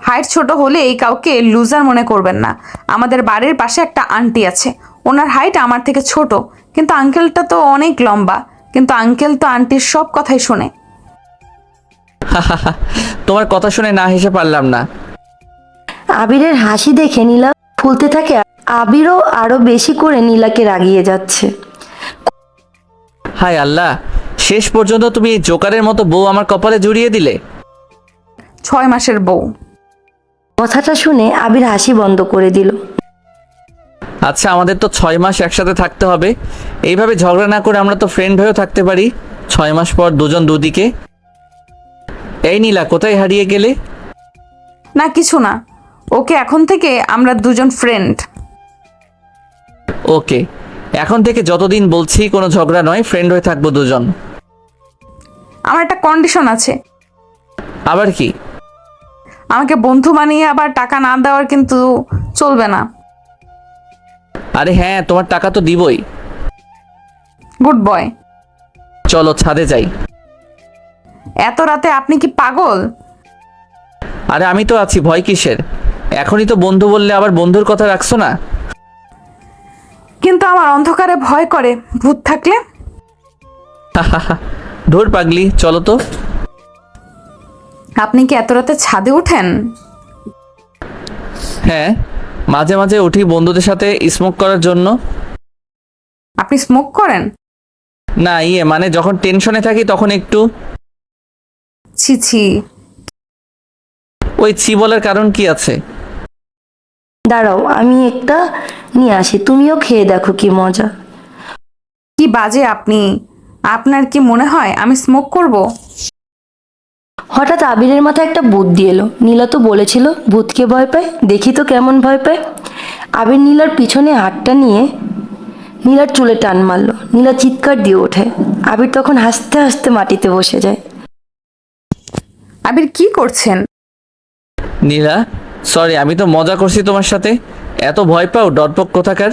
হাইট ছোট হলে এই কাউকে লুজার মনে করবেন না। আমাদের বাড়ির পাশে একটা আন্টি আছে, ওনার হাইট আমার থেকে ছোট, কিন্তু আঙ্কেলটা তো অনেক লম্বা। কিন্তু আঙ্কেল তো আন্টির সব কথাই শোনে। তোমার কথা শুনে না হেসে পারলাম না। আবিরের হাসি দেখে নীলা ফুলতে থাকে। আবিরও আরো বেশি করে নীলাকে রাগিয়ে যাচ্ছে। হায় আল্লাহ, শেষ পর্যন্ত তুমি এই জোকারের মতো বউ আমার কপালে জড়িয়ে দিলে। 6 মাসের বউ। কথাটা শুনে আবির হাসি বন্ধ করে দিল। আচ্ছা আমাদের তো 6 মাস একসাথে থাকতে হবে। এইভাবে ঝগড়া না করে আমরা তো ফ্রেন্ড হয়েও থাকতে পারি 6 মাস পর দুজন দুদিকে। এই নীলা, কোথায় হারিয়ে গেলে? না কিছু না, ওকে এখন থেকে আমরা দুজন ফ্রেন্ড। ওকে, এখন থেকে যতদিন বলছি কোনো ঝগড়া নয়, ফ্রেন্ড হয়ে থাকবো দুজন। আমার একটা কন্ডিশন আছে, আবার কি? আমাকে বন্ধু বানিয়ে আবার টাকা না দেওয়ার কিন্তু চলবে না। আরে হ্যাঁ, তোমার টাকা তো দিবই। Good boy. চলো ছাদে যাই। এত রাতে আপনি কি পাগল? আরে আমি তো আছি, ভয় কিসের? এখনই তো বন্ধু বললে আবার বন্ধুর কথা রাখছো না। কিন্তু আমার অন্ধকারে ভয় করে, ভূত থাকলে। ধুর পাগলি, চলো তো। আপনি কি এত রাতে ছাদে ওঠেন? হ্যাঁ, মাঝে মাঝে উঠি বন্ধুদের সাথে স্মোক করার জন্য। আপনি স্মোক করেন? না মানে যখন টেনশনে থাকি তখন একটু। ছি ছি। ওই ছি বলার কারণ কি আছে? দাঁড়াও, আমি একটা নিয়ে আসি, তুমিও খেয়ে দেখো কি মজা। কি বাজে আপনি! আপনার কি মনে হয় আমি স্মোক করব? হঠাৎ আবিরের মাথায় একটা বুদ্ধি এলো। নীলা তো বলেছিল ভূতকে ভয় পায়, দেখি তো কেমন ভয় পায়। আবির নীলার পিছনে হাতটা নিয়ে নীলার চুলে টান মারলো। নীলা চিৎকার দিয়ে ওঠে। আবির তখন হাসতে হাসতে মাটিতে বসে যায়। আবির কি করছেন? নীলা, সরি, আমি তো মজা করছি তোমার সাথে। এত ভয় পাও ডরপক কোথাকার।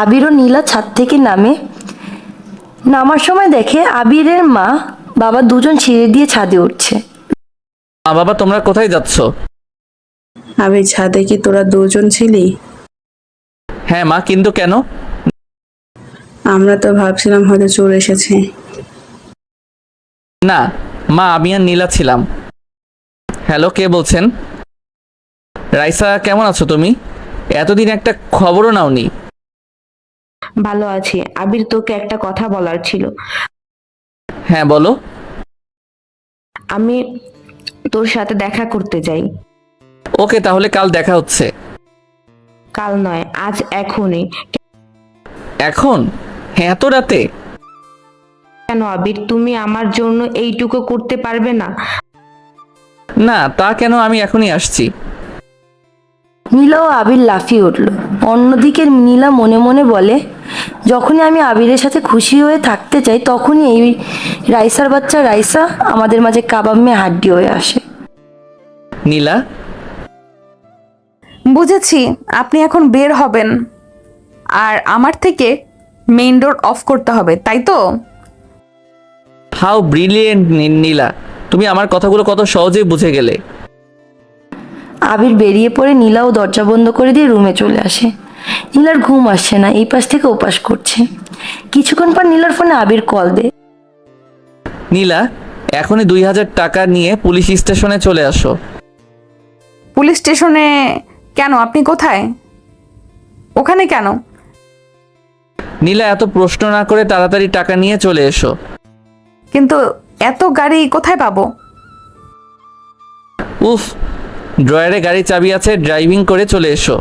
আবির ও নীলা ছাদ থেকে নামার সময় দেখে আবিরের মা বাবা দুজন সিঁড়ি দিয়ে ছাদে উঠছে। মা বাবা, তোমরা কোথায় যাচ্ছ? আবির, ছাদে কি তোরা দুজন ছিলি? হ্যাঁ মা, কিন্তু কেন? আমরা তো ভাবছিলাম হয়তো চোর এসেছে। না মা, আমি আর নীলা ছিলাম। হ্যালো, কে বলছেন? রাইসা, কেমন আছো তুমি? এতদিন একটা খবরও নাওনি। ভালো আছি। আবির, তোকে একটা কথা বলার ছিল। হ্যাঁ বলো। আমি তোর সাথে দেখা করতে চাই। ওকে, তাহলে কাল দেখা হচ্ছে। কাল নয়, আজ, এখনই। এখন? হ্যাঁ, এত রাতে? কেন আবির, তুমি আমার জন্য এইটুকু করতে পারবে না? না তা কেন, আমি এখনই আসছি। নীলা ও আবির লাফিয়ে উঠল। অন্যদিকে নীলা মনে মনে বলে, যখনই আমি আবিরের সাথে খুশি হয়ে থাকতে চাই তখনই এই রাইসার বাচ্চা রাইসা আমাদের মাঝে কাবাব মেয়ে হাড্ডি হয়ে আসে। নীলা, বুঝেছি, আপনি এখন বের হবেন আর আমার থেকে মেইন ডোর অফ করতে হবে, তাই তো? হাউ ব্রিলিয়েন্ট নীলা, তুমি আমার কথাগুলো কত সহজেই বুঝে গেলে। আবির বেরিয়ে পড়ে নীলাও দরজা বন্ধ করে দিয়ে রুমে চলে আসে। নীলার ঘুম আসছে না, এই পাশ থেকে ওপাশ করছে। কিছুক্ষণ পর নীলার ফোনে আবির কল দেয়। নীলা, এখনই 2000 টাকা নিয়ে পুলিশ স্টেশনে চলে আসো। পুলিশ স্টেশনে কেন? আপনি কোথায়? ওখানে কেন? নীলা, এত প্রশ্ন না করে তাড়াতাড়ি টাকা নিয়ে চলে এসো। কিন্তু এত গাড়ি কোথায় পাবো? উফ, ড্রয়ারে গাড়ির চাবি আছে, ড্রাইভিং করে চলে এসো।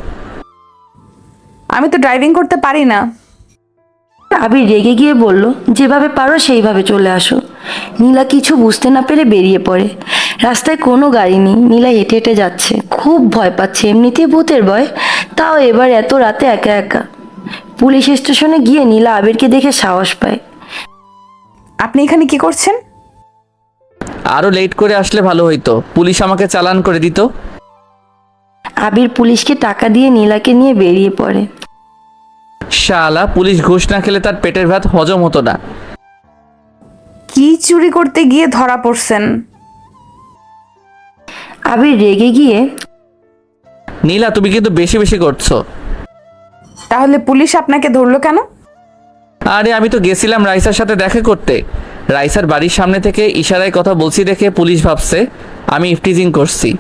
আমি তো ড্রাইভিং করতে পারি না। আবির রেগে গিয়ে বলল, যেভাবে পারো সেইভাবে চলে আসো। নীলা কিছু বুঝতে না পেরে বেরিয়ে পড়ে। রাস্তায় কোনো গাড়ি নেই। নীলা হেঁটে হেঁটে যাচ্ছে, খুব ভয় পাচ্ছে। এমনিতেই ভূতের ভয়, তাও এবার এত রাতে একা একা। পুলিশ স্টেশনে গিয়ে নীলা আবিরকে দেখে সাহস পায়। আপনি এখানে কি করছেন? আরো লেট করে আসলে ভালো হইতো, পুলিশ আমাকে চালান করে দিত। আবির পুলিশকে টাকা দিয়ে নীলাকে নিয়ে বেরিয়ে পড়ে। শালা, পুলিশ ঘুষ না খেলে তার পেটের ভাত হজম হতো না। কি চুরি করতে গিয়ে ধরা পড়ছেন? আবির রেগে গিয়ে, নীলা, তুমি কিন্তু বেশি বেশি করছো। তাহলে পুলিশ আপনাকে ধরলো কেন? আরে আমি তো গেছিলাম রাইসার সাথে দেখা করতে। রাইসার বাড়ির সামনে থেকে ইশারায় কথা বলছি দেখে পুলিশ ভাবছে আমি ইফটিজিং করছি।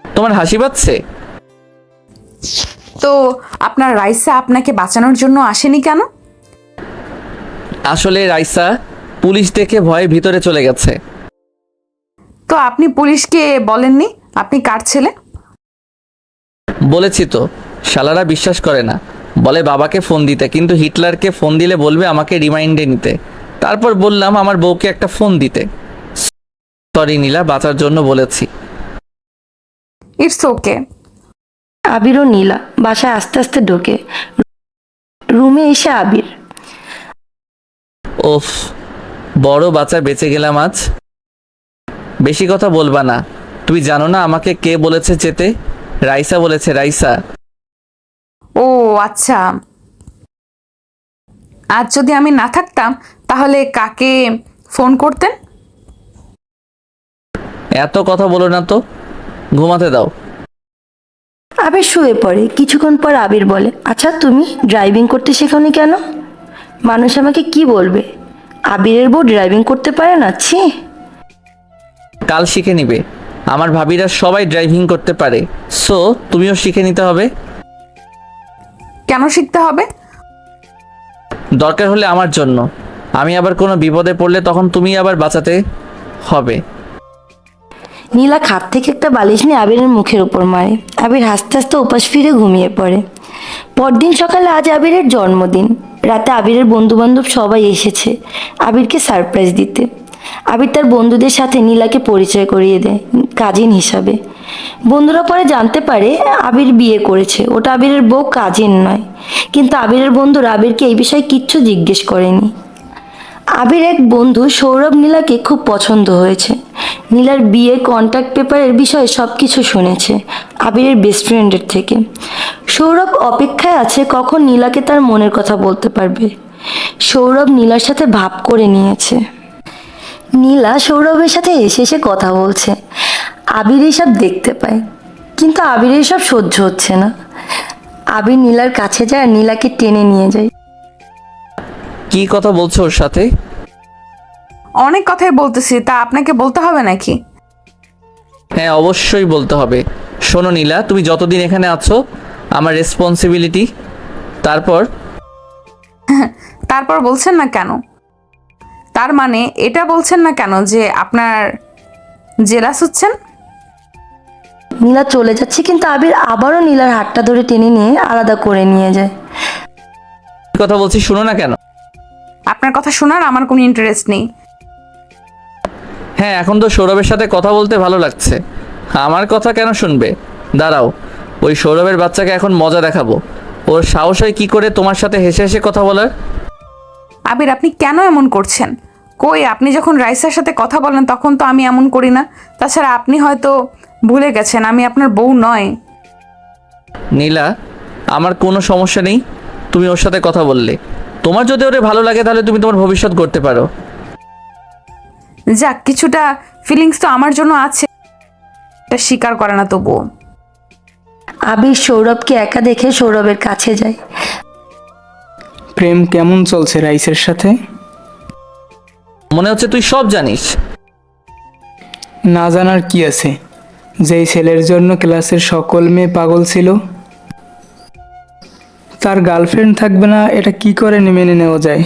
তোমার হাসি পাচ্ছে? তো আপনার রাইসা আপনাকে বাঁচানোর জন্য আসেনি কেন? আসলে রাইসা পুলিশ দেখে ভয়ে ভিতরে চলে গেছে। তো আপনি পুলিশকে বলেননি আপনি কার ছেলে? বলেছি তো, শালারা বিশ্বাস করে না। বলে বাবাকে ফোন দিতে, কিন্তু হিটলারকে ফোন দিলে বলবে আমাকে রিমাইন্ডে নিতে। তারপর বললাম আমার বউকে একটা ফোন দিতে। সরি নীলা, বাঁচার জন্য বলেছি। It's okay. আবির ও নীলা বাসায় আস্তে আস্তে ঢোকে। রুমে এসে আবির, ওফ, বড় বাচ্চা বেঁচে গেলাম আজ। বেশি কথা বলবা না। তুমি জানো না আমাকে কে বলেছে যেতে? রাইসা বলেছে, রাইসা। ও আচ্ছা, আজ যদি আমি না থাকতাম তাহলে কাকে ফোন করতেন? এত কথা বলো না তো, ঘুমাতে দাও। আবির শুয়ে পড়ে। কিছুক্ষণ পর আবির বলে, আচ্ছা তুমি ড্রাইভিং করতে শেখোনি কেন? মানুষ আমাকে কি বলবে? আবিরের বউ ড্রাইভিং করতে পারে না, ছি। কাল শিখে নিবে। আমার ভাবিরা সবাই ড্রাইভিং করতে পারে, সো তুমিও শিখে নিতে হবে। কেন শিখতে হবে? দরকার হলে আমার জন্য। আমি আবার কোনো বিপদে পড়লে তখন তুমি আবার বাঁচাতে হবে। নীলা খাট থেকে একটা বালিশ নিয়ে আবিরের মুখের উপর মারে। আবির হাসতে হাসতে উপাস ফিরে ঘুমিয়ে পড়ে। পরদিন সকালে আজ আবিরের জন্মদিন। রাতে আবিরের বন্ধু বান্ধব সবাই এসেছে আবিরকে সারপ্রাইজ দিতে। আবির তার বন্ধুদের সাথে নীলাকে পরিচয় করিয়ে দেয় কাজিন হিসাবে। বন্ধুরা পরে জানতে পারে আবির বিয়ে করেছে, ওটা আবিরের বউ, কাজিন নয়। কিন্তু আবিরের বন্ধুরা আবিরকে এই বিষয়ে কিচ্ছু জিজ্ঞেস করেনি। আবির এক বন্ধু সৌরভ নীলাকে খুব পছন্দ হয়েছে। নীলার বিয়ের কন্ট্যাক্ট পেপারের বিষয়ে সব কিছু শুনেছে আবিরের বেস্ট ফ্রেন্ডের থেকে। সৌরভ অপেক্ষায় আছে কখন নীলাকে তার মনের কথা বলতে পারবে। সৌরভ নীলার সাথে ভাব করে নিয়েছে। নীলা সৌরভের সাথে এসে এসে কথা বলছে। আবির এসব দেখতে পায়, কিন্তু আবির এসব সহ্য হচ্ছে না। আবির নীলার কাছে যায় আর নীলাকে টেনে নিয়ে যায়। কি কথা বলছো ওর সাথে? অনেক কথাই বলতেছি, তা আপনাকে বলতে হবে নাকি? হ্যাঁ, অবশ্যই বলতে হবে। শোনো নীলা, তুমি যতদিন এখানে আছো আমার রেসপন্সিবিলিটি। তারপর তারপর বলছেন না কেন? তার মানে এটা বলছেন না কেন যে আপনার জেলাস হচ্ছেন? নীলা চলে যাচ্ছে, কিন্তু আবির আবারও নীলার হাতটা ধরে টেনে নিয়ে আলাদা করে নিয়ে যায়। কি কথা বলছি শুনো না কেন? আপনার কথা শোনার আমার কোনো ইন্টারেস্ট নেই। হ্যাঁ, এখন তো সৌরভের সাথে কথা বলতে ভালো লাগছে। আমার কথা কেন শুনবে? দাঁড়াও, ওই সৌরভের বাচ্চাকে এখন মজা দেখাবো। ওর সাহস হয় কি করে তোমার সাথে হেসে হেসে কথা বলার? আবির, আপনি কেন এমন করছেন? কই, আপনি যখন রাইসার সাথে কথা বলেন তখন তো আমি এমন করি না। তাছাড়া আপনি হয়তো ভুলে গেছেন আমি আপনার বউ নয়। নীলা, আমার কোনো সমস্যা নেই তুমি ওর সাথে কথা বললে। তোমার যদি ওরে ভালো লাগে তাহলে তুমি তোমার ভবিষ্যৎ গড়তে পারো। যাক, কিছুটা ফিলিংস তো আমার জন্য আছে, এটা স্বীকার করে না তবুও। আবির সৌরভকে একা দেখে সৌরভের কাছে যায়। প্রেম কেমন চলছে রাইসের সাথে? মনে হচ্ছে তুই সব জানিস। না জানার কি আছে? যেই ছেলের জন্য ক্লাসের সকল মেয়ে পাগল ছিল, তার গার্লফ্রেন্ড থাকবে না, এটা কি করে মেনে নেওয়া যায়?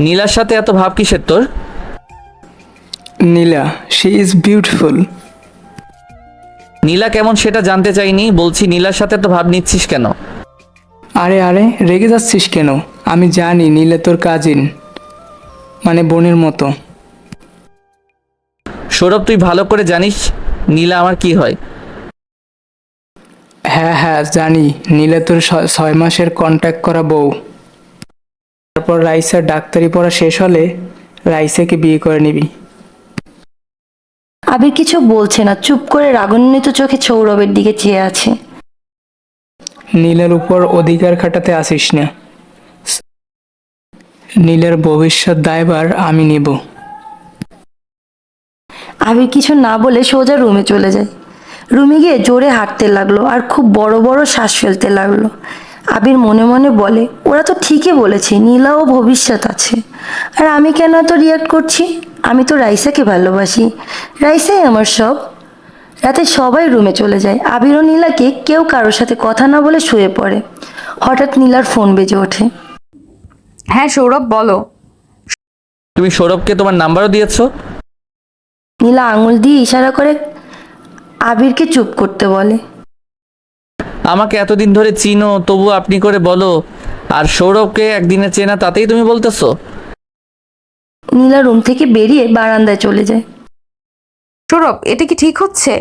নীলার সাথে এত ভাব কিসের তোর? নীলা, শি ইজ বিউটিফুল। নীলা কেমন সেটা জানতে চাইনি, বলছি নীলার সাথে এত ভাব নিচ্ছিস কেন? আরে আরে, রেগে যাচ্ছিস কেন? আমি জানি নীলা তোর কাজিন, মানে বোনের মতো। সৌরভ, তুই ভালো করে জানিস নীলা আমার কি হয়। হ্যাঁ হ্যাঁ জানি, নীলা তোর 6 মাসের কন্ট্যাক্ট করা বউ। তারপর রাইসার ডাক্তারি পড়া শেষ হলে রাইসাকে বিয়ে করে নিবি। আবির কিছু বলছে না, চুপ করে রাগান্বিত চোখে সৌরভের দিকে চেয়ে আছে। নীলার উপর অধিকার খাটাতে আসিস না। নীলার ভবিষ্যৎ দায়ভার আমি নেব। আবির কিছু না বলে সোজা রুমে চলে যায়। রুমে গিয়ে জোরে হাঁটতে লাগলো আর খুব বড় বড় শ্বাস ফেলতে লাগলো। আবির মনে মনে বলে, ওরা তো ঠিকই বলেছে, নীলাও ভবিষ্যৎ আছে। আর আমি কেন এত রিয়াক্ট করছি? আমি তো রাইসাকে ভালোবাসি, রাইসাই আমার সব। রাতে সবাই রুমে চলে যায়। আবির ও নীলাকে কেউ কারোর সাথে কথা না বলে শুয়ে পড়ে। হঠাৎ নীলার ফোন বেজে ওঠে। হ্যাঁ সৌরভ, বলো। তুমি সৌরভকে তোমার নাম্বারও দিয়েছো? নীলা আঙুল দিয়ে ইশারা করে আবিরকে চুপ করতে বলে। আমাকে এতদিন ধরে চিনো, তবু আপনি করে বলো আর সৌরভকে একদিনে চেনা তাতেই তুমি বলতেছো? নীলা রুম থেকে বেরিয়ে বারান্দায় চলে যায়। সৌরভ, এটা কি ঠিক হচ্ছে?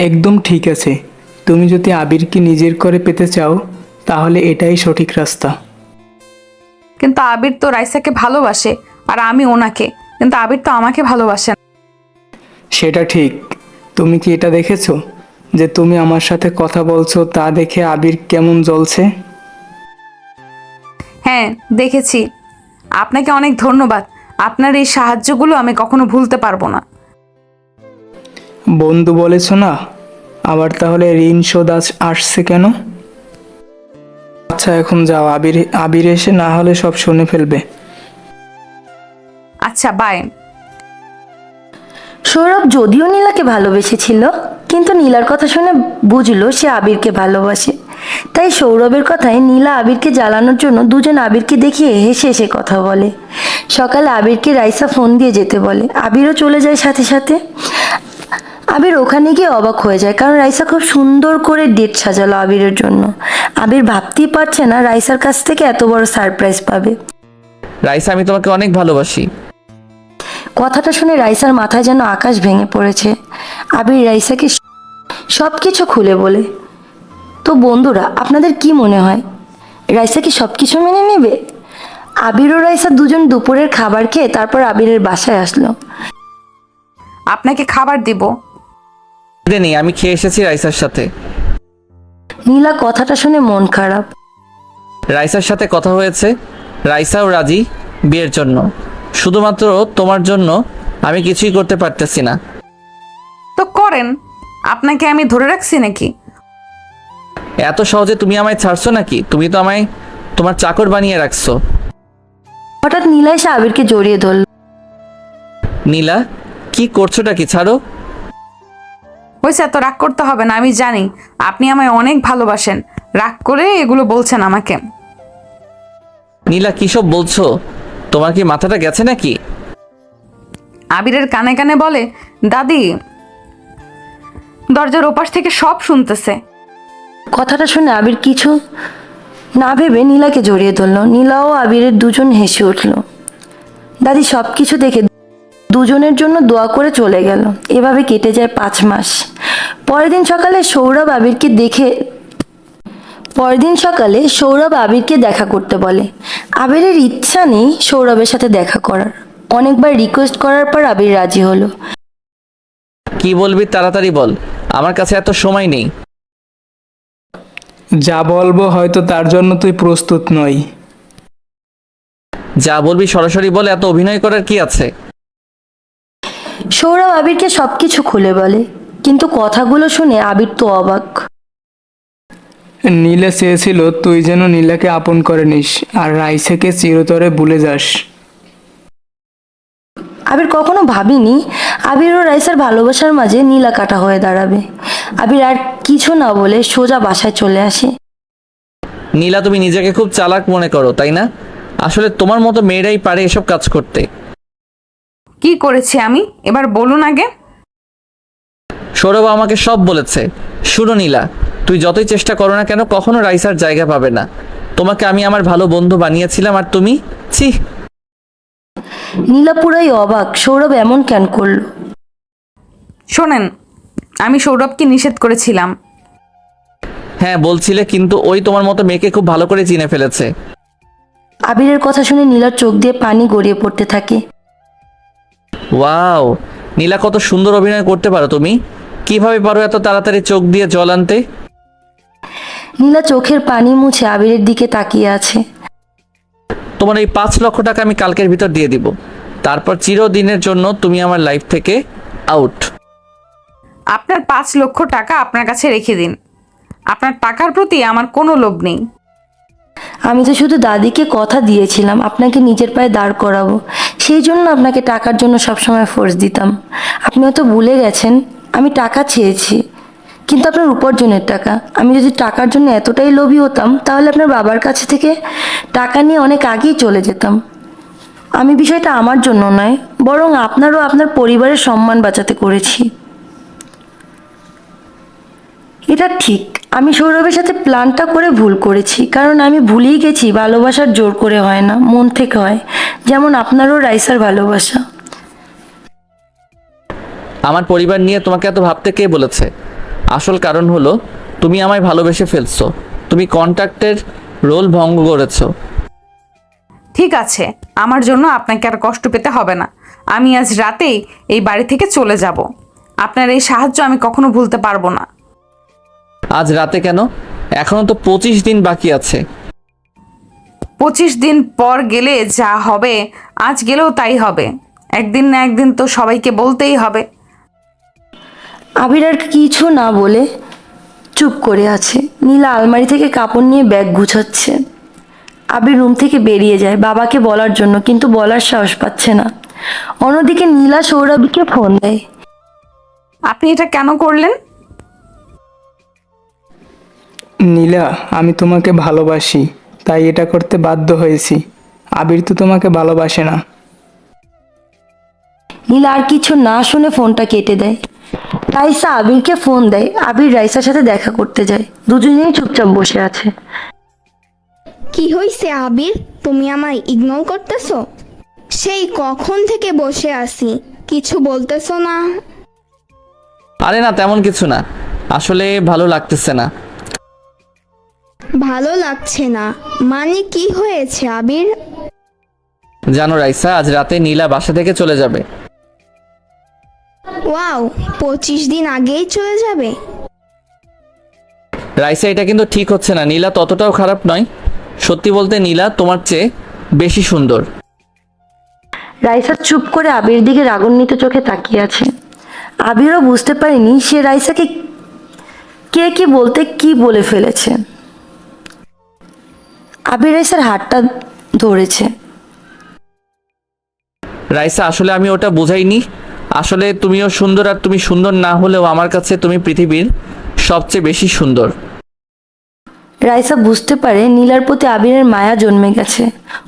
একদম ঠিক আছে। তুমি যদি আবিরকে নিজের করে পেতে চাও তাহলে এটাই সঠিক রাস্তা। কিন্তু আবির তো রাইসাকে ভালোবাসে আর আমি ওনাকে, কিন্তু আবির তো আমাকে ভালোবাসে না। সেটা ঠিক। তুমি কি এটা দেখেছো যে তুমি আমার সাথে কথা বলছো তা দেখে আবির কেমন জ্বলছে? হ্যাঁ, দেখেছি। আপনাকে অনেক ধন্যবাদ। আপনার এই সাহায্যগুলো আমি কখনো ভুলতে পারবো না। বন্ধু বলেছো না, আবার তাহলে ঋণ শোধ আসছে কেন? আচ্ছা এখন যাও, আবির এসে না হলে সব শুনে ফেলবে। আচ্ছা, বাই। সৌরভ যদিও নীলাকে ভালোবেসেছিল, কিন্তু নীলার কথা শুনে বুঝলো সে আবিরকে ভালোবাসে। তাই সৌরভের কথায় নীলা আবিরকে জ্বালানোর জন্য দুজন আবিরকে দেখিয়ে হেসে হেসে কথা বলে। সকালে আবিরকে রাইসা ফোন দিয়ে যেতে বলে, আবিরও চলে যায় সাথে সাথে। আবির ওখানে গিয়ে অবাক হয়ে যায়, কারণ রাইসা খুব সুন্দর করে ডেট সাজালো আবিরের জন্য। আবির ভাবতেই পারছে না রাইসার কাছ থেকে এত বড় সারপ্রাইজ পাবে। রাইসা, আমি তোমাকে অনেক ভালোবাসি। কথাটা শুনে রাইসার মাথায় যেন আকাশ ভেঙে পড়েছে। আবির রাইসাকে সব কিছু খুলে বলে। তো বন্ধুরা, আপনাদের কি মনে হয়, রাইসা কি সব কিছু মেনে নেবে? আবির ও রাইসা দুজন দুপুরের খাবার খেয়ে তারপর আবিরের বাসায় আসলো। আপনাকে খাবার দিব। নেই, আমি খেয়ে এসেছি রাইসার সাথে। নীলা কথাটা শুনে মন খারাপ। রাইসার সাথে কথা হয়েছে, রাইসাও রাজি বিয়ের জন্য। শুধুমাত্র তোমার জন্য আমি কিছুই করতে পারতেছি না। তো করেন, আপনাকে আমি ধরে রাখছি নাকি? এত সহজে তুমি আমায় ছাড়ছো নাকি? তুমি তো আমায় তোমার চাকর বানিয়ে রাখছো। হঠাৎ নীলা এসে আবিরকে জড়িয়ে ধরল। নীলা, কি করছোটা কি? ছাড়ো। হয়েছে, এত রাগ করতে হবে না। আমি জানি আপনি আমায় অনেক ভালোবাসেন, রাগ করে এগুলো বলছেন আমাকে। নীলা, কি সব বলছো? তোমার কি মাথাটা গেছে নাকি? আবিরের কানে কানে বলে, দাদি দরজার ওপাশ থেকে সব শুনতেছে। কথাটা শুনে আবির কিছু না ভেবে নীলাকে জড়িয়ে ধরল। নীলা ও আবিরের দুজন হেসে উঠল। দাদি সব কিছু দেখে দুজনের জন্য দোয়া করে চলে গেল। এভাবে কেটে যায় 5 মাস। পরের দিন সকালে সৌরভ আবিরকে দেখা করতে বলে। আবিরের ইচ্ছা নেই সৌরভের সাথে দেখা করার। অনেকবার রিকোয়েস্ট করার পর আবির রাজি হলো। কি বলবি তাড়াতাড়ি বল, আমার কাছে এত সময় নেই। যা বলবো হয়তো তার জন্য তুই প্রস্তুত নই। যা বলবি সরাসরি বলে, এত অভিনয় করার কি আছে? সৌরভ আবিরকে সবকিছু খুলে বলে, কিন্তু কথাগুলো শুনে আবির তো অবাক। নীলা চেয়েছিল তুই যেন নীলাকে আপন করে নিস আর রাইসাকে চিরতরে ভুলে যাস। আবির কখনো ভাবিনি আবির ও রাইসার ভালোবাসার মাঝে নীলা কাটা হয়ে দাঁড়াবে। আবির আর কিছু না বলে সোজা বাসায় চলে আসে। নীলা, তুমি নিজেকে খুব চালাক মনে করো তাই না? আসলে তোমার মতো মেয়েরাই পারে এসব কাজ করতে। কি করেছি আমি, এবার বলুন আগে। সৌরভ আমাকে সব বলেছে। শুনো নীলা, তুই যতই চেষ্টা করো না কেন কখনো রাইসার জায়গা পাবে না। তোমাকে আমি আমার ভালো বন্ধু বানিয়েছিলাম আর তুমি ছি। নীলা পুরাই অবাক, সৌরভ এমন কেন করলো। শোনেন, আমি সৌরভকে নিষেধ করেছিলাম। হ্যাঁ বলছিলে, কিন্তু ওই তোমার মতো মেয়েকে খুব ভালো করে চিনে ফেলেছে। আবিরের কথা শুনে নীলার চোখ দিয়ে পানি গড়িয়ে পড়তে থাকে। ওয়াও নীলা, কত সুন্দর অভিনয় করতে পারো তুমি। কিভাবে পারো এত তাড়াতাড়ি চোখ দিয়ে জল আনতে? নীলা চোখের পানি মুছে আবিরের দিকে তাকিয়ে আছে। তোমার এই 5 লক্ষ টাকা আমি কালকের ভিতর দিয়ে দিব। তারপর চিরদিনের জন্য তুমি আমার লাইফ থেকে আউট। আপনার 5 লক্ষ টাকা আপনার কাছে রেখে দিন। আপনার টাকার প্রতি আমার কোনো লোভ নেই। আমি তো শুধু দাদিকে কথা দিয়েছিলাম আপনাকে নিজের পায়ে দাঁড় করাবো, সেই জন্য আপনাকে টাকার জন্য সবসময় ফোর্স দিতাম। আপনি হয়তো ভুলে গেছেন আমি টাকা চেয়েছি, কিন্তু আপনার উপার্জনের টাকা। আমি যদি টাকার জন্য এতটাই লোভী হতাম তাহলে আপনার বাবার কাছে থেকে টাকা নিয়ে অনেক আগেই চলে যেতাম। আমি বিষয়টা আমার জন্য নয়, বরং আপনারও আপনার পরিবারের সম্মান বাঁচাতে করেছি। এটা ঠিক, আমি সৌরভের সাথে প্ল্যানটা করে ভুল করেছি, কারণ আমি ভুলেই গেছি ভালোবাসার জোর করে হয় না, মন থেকে হয়, যেমন আপনারও রাইসার ভালোবাসা। আমার পরিবার নিয়ে তোমাকে এত ভাবতে কে বলেছে? আসল কারণ হলো তুমি আমায় ভালোবেসে ফেলছো। তুমি কন্ট্রাক্টের রোল ভঙ্গ করেছো। ঠিক আছে, আমার জন্য আপনাকে আর কষ্ট পেতে হবে না। আমি আজ রাতেই এই বাড়ি থেকে চলে যাব। আপনার এই সাহায্য আমি কখনো ভুলতে পারবো না। আজ রাতে কেন? এখনো তো 25 দিন বাকি আছে। 25 দিন পর গেলে যা হবে, আজ গেলেও তাই হবে। একদিন না একদিন তো সবাইকে বলতেই হবে। আবির আর কিছু না বলে চুপ করে আছে। নীলা আলমারি থেকে কাপড় নিয়ে ব্যাগ গুছাচ্ছে। আবির রুম থেকে বেরিয়ে যায় বাবাকে বলার জন্য, কিন্তু বলার সাহস পাচ্ছে না। অন্যদিকে নীলা সৌরভকে ফোন দেয়। আপনি এটা কেন করলেন? নীলা, আমি তোমাকে ভালোবাসি, তাই এটা করতে বাধ্য হয়েছি। আবির তো তোমাকে ভালোবাসে না। নীলা আর কিছু না শুনে ফোনটা কেটে দেয়। রাইসা আবিরকে ফোন দেয়। আবির রাইসার সাথে দেখা করতে যায়। দুজনেই চুপচাপ বসে আছে। কি হইছে আবির, তুমি আমায় ইগনোর করতেছো? সেই কখন থেকে বসে আছি, কিছু বলতেছো না? আরে না, তেমন কিছু না। আসলে ভালো লাগতেছে না। ভালো লাগছে না মানে কি হয়েছে আবির? জানো রাইসা, আজ রাতে নীলা বাসা থেকে চলে যাবে। ওয়াও, 25 দিন আগেই চলে যাবে? রাইসা, এটা কিন্তু ঠিক হচ্ছে না। নীলা ততটাও খারাপ নয়। সত্যি বলতে নীলা তোমার চেয়ে বেশি সুন্দর। রাইসা চুপ করে আবির দিকে রাগান্বিত চোখে তাকিয়ে আছে। আবিরও বুঝতে পারেনি সে রাইসাকে কে কি বলতে কি বলে ফেলেছে। আবির রাইসার হাতটা ধরেছে। রাইসা, আসলে আমি ওটা বোঝাইনি। আসলে তুমিও সুন্দর, আর তুমি সুন্দর না হলেও আমার কাছে তুমি পৃথিবীর সবচেয়ে বেশি সুন্দর। রাইসা বুঝতে পারে নীলার প্রতি আবিরের মায়া জন্মে গেছে।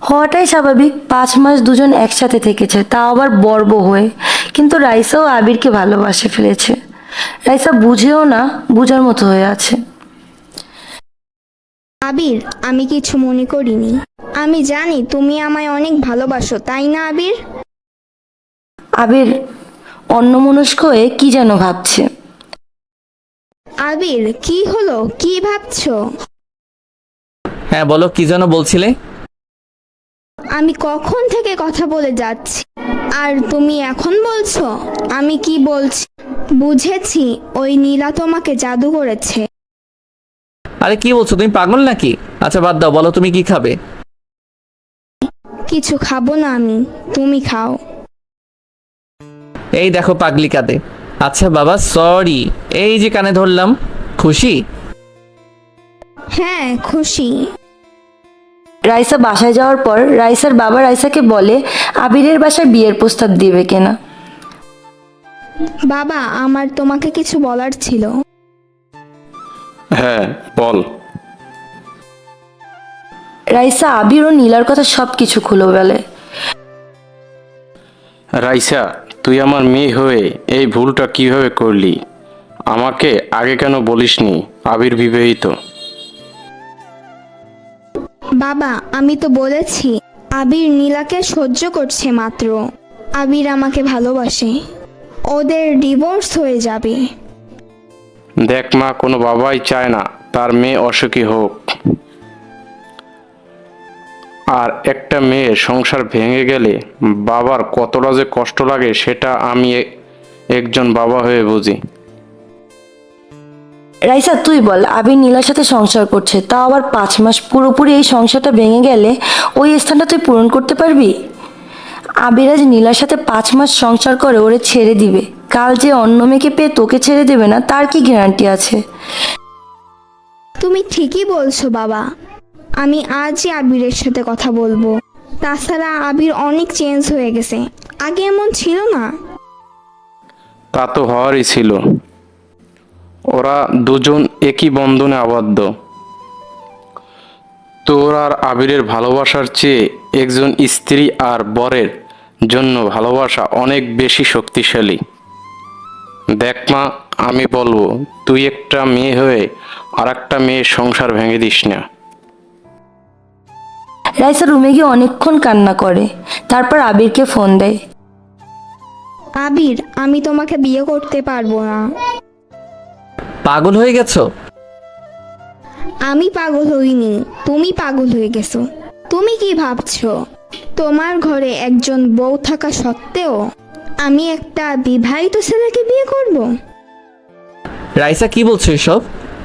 হওয়াটাই স্বাভাবিক। 5 মাস দুজন একসাথে থেকেছে, তাও আবার বর্ব হয়ে। কিন্তু রাইসাও আবিরকে ভালোবাসে ফেলেছে। রাইসা বুঝেও না বুঝার মতো হয়ে আছে। আবির, আমি কিছু মনে করিনি। আমি জানি তুমি আমায় অনেক ভালোবাসো, তাই না আবির? আবির অন্যমনস্ক হয়ে কি যেন ভাবছে। আবির, কি হলো, কি ভাবছো? হ্যাঁ বলো, কি যেন বলছিলে? আমি কখন থেকে কথা বলে যাচ্ছি আর তুমি এখন বলছো? আমি কি বলছি বুঝেছি, ওই নীলা তোমাকে জাদু করেছে। আরে কি বলছো, তুমি পাগল নাকি? আচ্ছা বাদ দাও, বলো তুমি কি খাবে? কিছু খাবো না আমি, তুমি খাও। এই দেখো পাগলি কাঁদে। আচ্ছা বাবা, সরি। এই যে কানে ধরলাম। খুশি? হ্যাঁ খুশি। রাইসা বাসায় যাওয়ার পর রাইসার বাবা রাইসাকে বলে আবিরের বাসায় বিয়ের প্রস্তাব দিবে কিনা। বাবা, আমার তোমাকে কিছু বলার ছিল। হ্যাঁ বল। রাইসা আবির ও নীলার কথা সবকিছু খুলে বলে। রাইসা, তুই আমার মেয়ে হয়ে এই ভুলটা কিভাবে করলি? আমাকে আগে কেন বলিসনি আবির বিবাহিত? বাবা, আমি তো বলেছি আবির নীলাকে সহ্য করছে মাত্র। আবির আমাকে ভালোবাসে, ওদের ডিভোর্স হয়ে যাবে। দেখ মা, কোনো বাবাই চায় না তার মেয়ে অসুখী হোক। আর একটা মেয়ের সংসার ভেঙে গেলে বাবার কতটা যে কষ্ট লাগে সেটা আমি একজন বাবা হয়ে বুঝি। রাইসা তুই বল, আবির নীলার সাথে সংসার করছে, তাও আবার 5 মাস। পুরোপুরি এই সংসারটা ভেঙে গেলে ওই স্থানটা তুই পূরণ করতে পারবি? আবির আজ নীলার সাথে 5 মাস সংসার করে ওরে ছেড়ে দিবে, কাল যে অন্য মেয়েকে পেয়ে তোকে ছেড়ে দেবে না তার কি গ্যারান্টি আছে? তুমি ঠিকই বলছো বাবা, আমি আজই আবিরের সাথে কথা বলবো। তাছাড়া আবির অনেক চেঞ্জ হয়ে গেছে, আগে এমন ছিল না। তা তো হওয়ারই ছিল। ওরা দুজন একই বন্ধনে আবদ্ধ। তোর আর আবিরের ভালোবাসার চেয়ে একজন স্ত্রী আর বরের জন্য ভালোবাসা অনেক বেশি শক্তিশালী। দেখ মা, আমি বলবো তুই একটা মেয়ে হয়ে আর একটা মেয়ের সংসার ভেঙে দিস না। রাইসা রুমে গিয়ে অনেকক্ষণ কান্না করে, তারপর আবিরকে ফোন দেয়। আবির, আমি তোমাকে বিয়ে করতে পারবো না। পাগল হয়ে গেছো? আমি পাগল হইনি, তুমি পাগল হয়ে গেছো। তুমি কি ভাবছো তোমার ঘরে একজন বউ থাকা সত্ত্বেও আমি একটা বিবাহিত ছেলেকে বিয়ে করব? রাইসা কি বলছো এসব?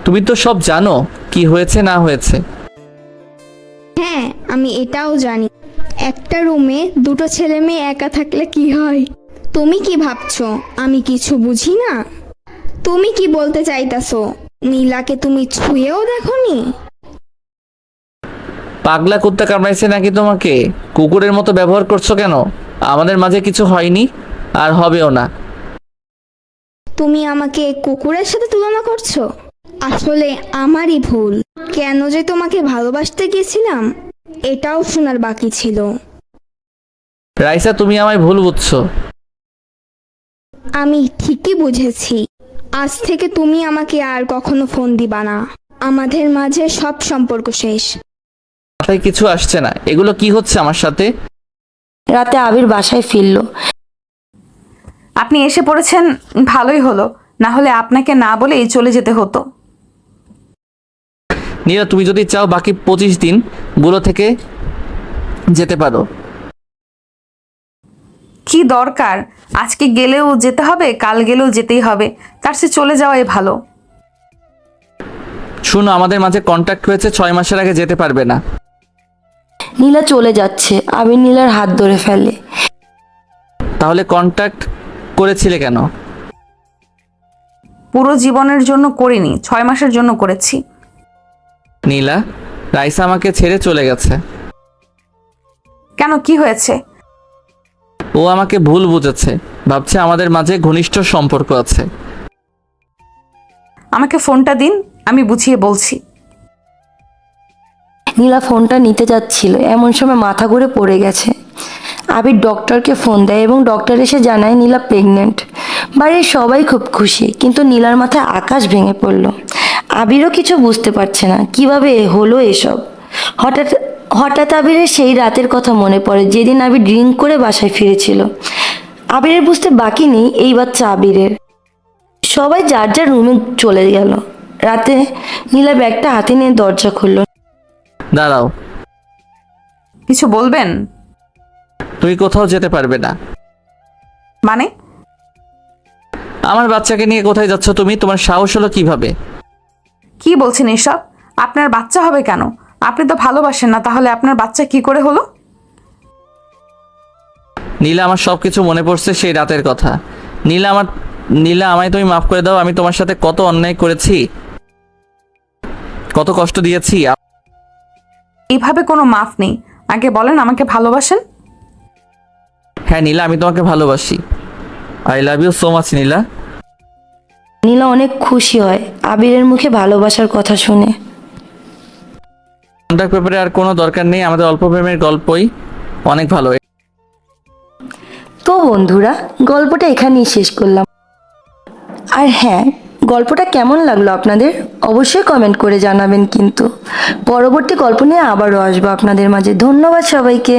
তুমি তো সব জানো কি হয়েছে না হয়েছে। হ্যাঁ, আমি এটাও জানি একটা রুমে দুটো ছেলে মেয়ে একা থাকলে কি হয়। তুমি কি ভাবছো আমি কিছু বুঝি না? তুমি কি বলতে চাইতাছো নীলাকে তুমি ছুঁয়েও দেখোনি? পাগলা কুত্তা কামড়াইছে নাকি তোমাকে? কুকুরের মতো ব্যবহার করছো কেন? আমাদের মাঝে কিছু হয়নি আর হবেও না। তুমি আমাকে কুকুরের সাথে তুলনা করছো? আসলে আমারই ভুল। কেন যে তোমাকে ভালোবাসতে গেছিলাম এটাও শোনার বাকি ছিল। রাইসা, তুমি আমায় ভুল বুঝছো। আমি ঠিকই বুঝেছি। আজ থেকে তুমি আমাকে আর কখনো ফোন দিবা না। আমাদের মাঝে সব সম্পর্ক শেষ। মাথায় কিছু আসছে না, এগুলো কি হচ্ছে আমার সাথে? রাতে আবির বাসায় ফিরল। আপনি এসে পড়েছেন, ভালোই হলো, না হলে আপনাকে না বলেই চলে যেতে হতো। নীলা, তুমি যদি চাও বাকি 25 দিন গুলো থেকে যেতে পারো। কি দরকার? আজকে গেলেও যেতে হবে, কাল গেলেও যেতেই হবে, তার চেয়ে চলে যাওয়াই ভালো। শুনো, আমাদের মাঝে কন্ট্যাক্ট হয়েছে, 6 মাসের আগে যেতে পারবে না। নীলা চলে যাচ্ছে, আবির নীলার হাত ধরে ফেলে। তাহলে কন্ট্যাক্ট করেছিলে কেন? পুরো জীবনের জন্য করিনি, 6 মাসের জন্য করেছি। নীলা, রাইসা আমাকে ছেড়ে চলে গেছে। কেন, কি হয়েছে? ও আমাকে ভুল বুঝেছে, ভাবছে আমাদের মাঝে ঘনিষ্ঠ সম্পর্ক আছে। আমাকে ফোনটা দিন, আমি বুঝিয়ে বলছি। নীলা ফোনটা নিতে যাচ্ছিল, এমন সময় মাথা ঘুরে পড়ে গেছে। আবির ডক্টরকে ফোন দেয় এবং ডক্টর এসে জানায় নীলা প্রেগনেন্ট। বাড়ির সবাই খুব খুশি, কিন্তু নীলার মাথায় আকাশ ভেঙে পড়ল। আবিরও কিছু বুঝতে পারছে না কিভাবে হলো এসব। হঠাৎ হঠাৎ আবিরের সেই রাতের কথা মনে পড়ে যেদিন আবির ড্রিঙ্ক করে বাসায় ফিরেছিল। আবিরের বুঝতে বাকি নেই এই বাচ্চা আবিরের। সবাই যার যার রুমে চলে গেল। রাতে নীলা ব্যাগটা হাতে নিয়ে দরজা খুলল। দাঁড়াও, কিছু বলবেন? তুমি কোথাও যেতে পারবে না। মানে? আমার বাচ্চাকে নিয়ে কোথায় যাচ্ছ তুমি? তোমার সাহস হলো কিভাবে? কি বলছেন এসব? আপনার বাচ্চা হবে কেন? আপনি তো ভালোবাসেন না, তাহলে আপনার বাচ্চা কি করে হলো? নীলা, আমার সবকিছু মনে পড়ছে সেই রাতের কথা। নীলা, আমায় তুমি মাফ করে দাও। আমি তোমার সাথে কত অন্যায় করেছি, কত কষ্ট দিয়েছি। এইভাবে কোনো মাফ নেই। আগে বলেন আমাকে ভালোবাসেন? হ্যাঁ নীলা, আমি তোমাকে ভালোবাসি। I love you so much Nila. Nila অনেক খুশি হয় আবিরের মুখে ভালোবাসার কথা শুনে। কন্ট্যাক্ট পেপারে আর কোনো দরকার নেই, আমাদের অল্প প্রেমের গল্পই অনেক ভালো। তো বন্ধুরা, গল্পটা এখানেই শেষ করলাম। আর হ্যাঁ, গল্পটা কেমন লাগলো আপনাদের অবশ্যই কমেন্ট করে জানাবেন। কিন্তু পরবর্তী গল্প নিয়ে আবারও আসবো আপনাদের মাঝে। ধন্যবাদ সবাইকে।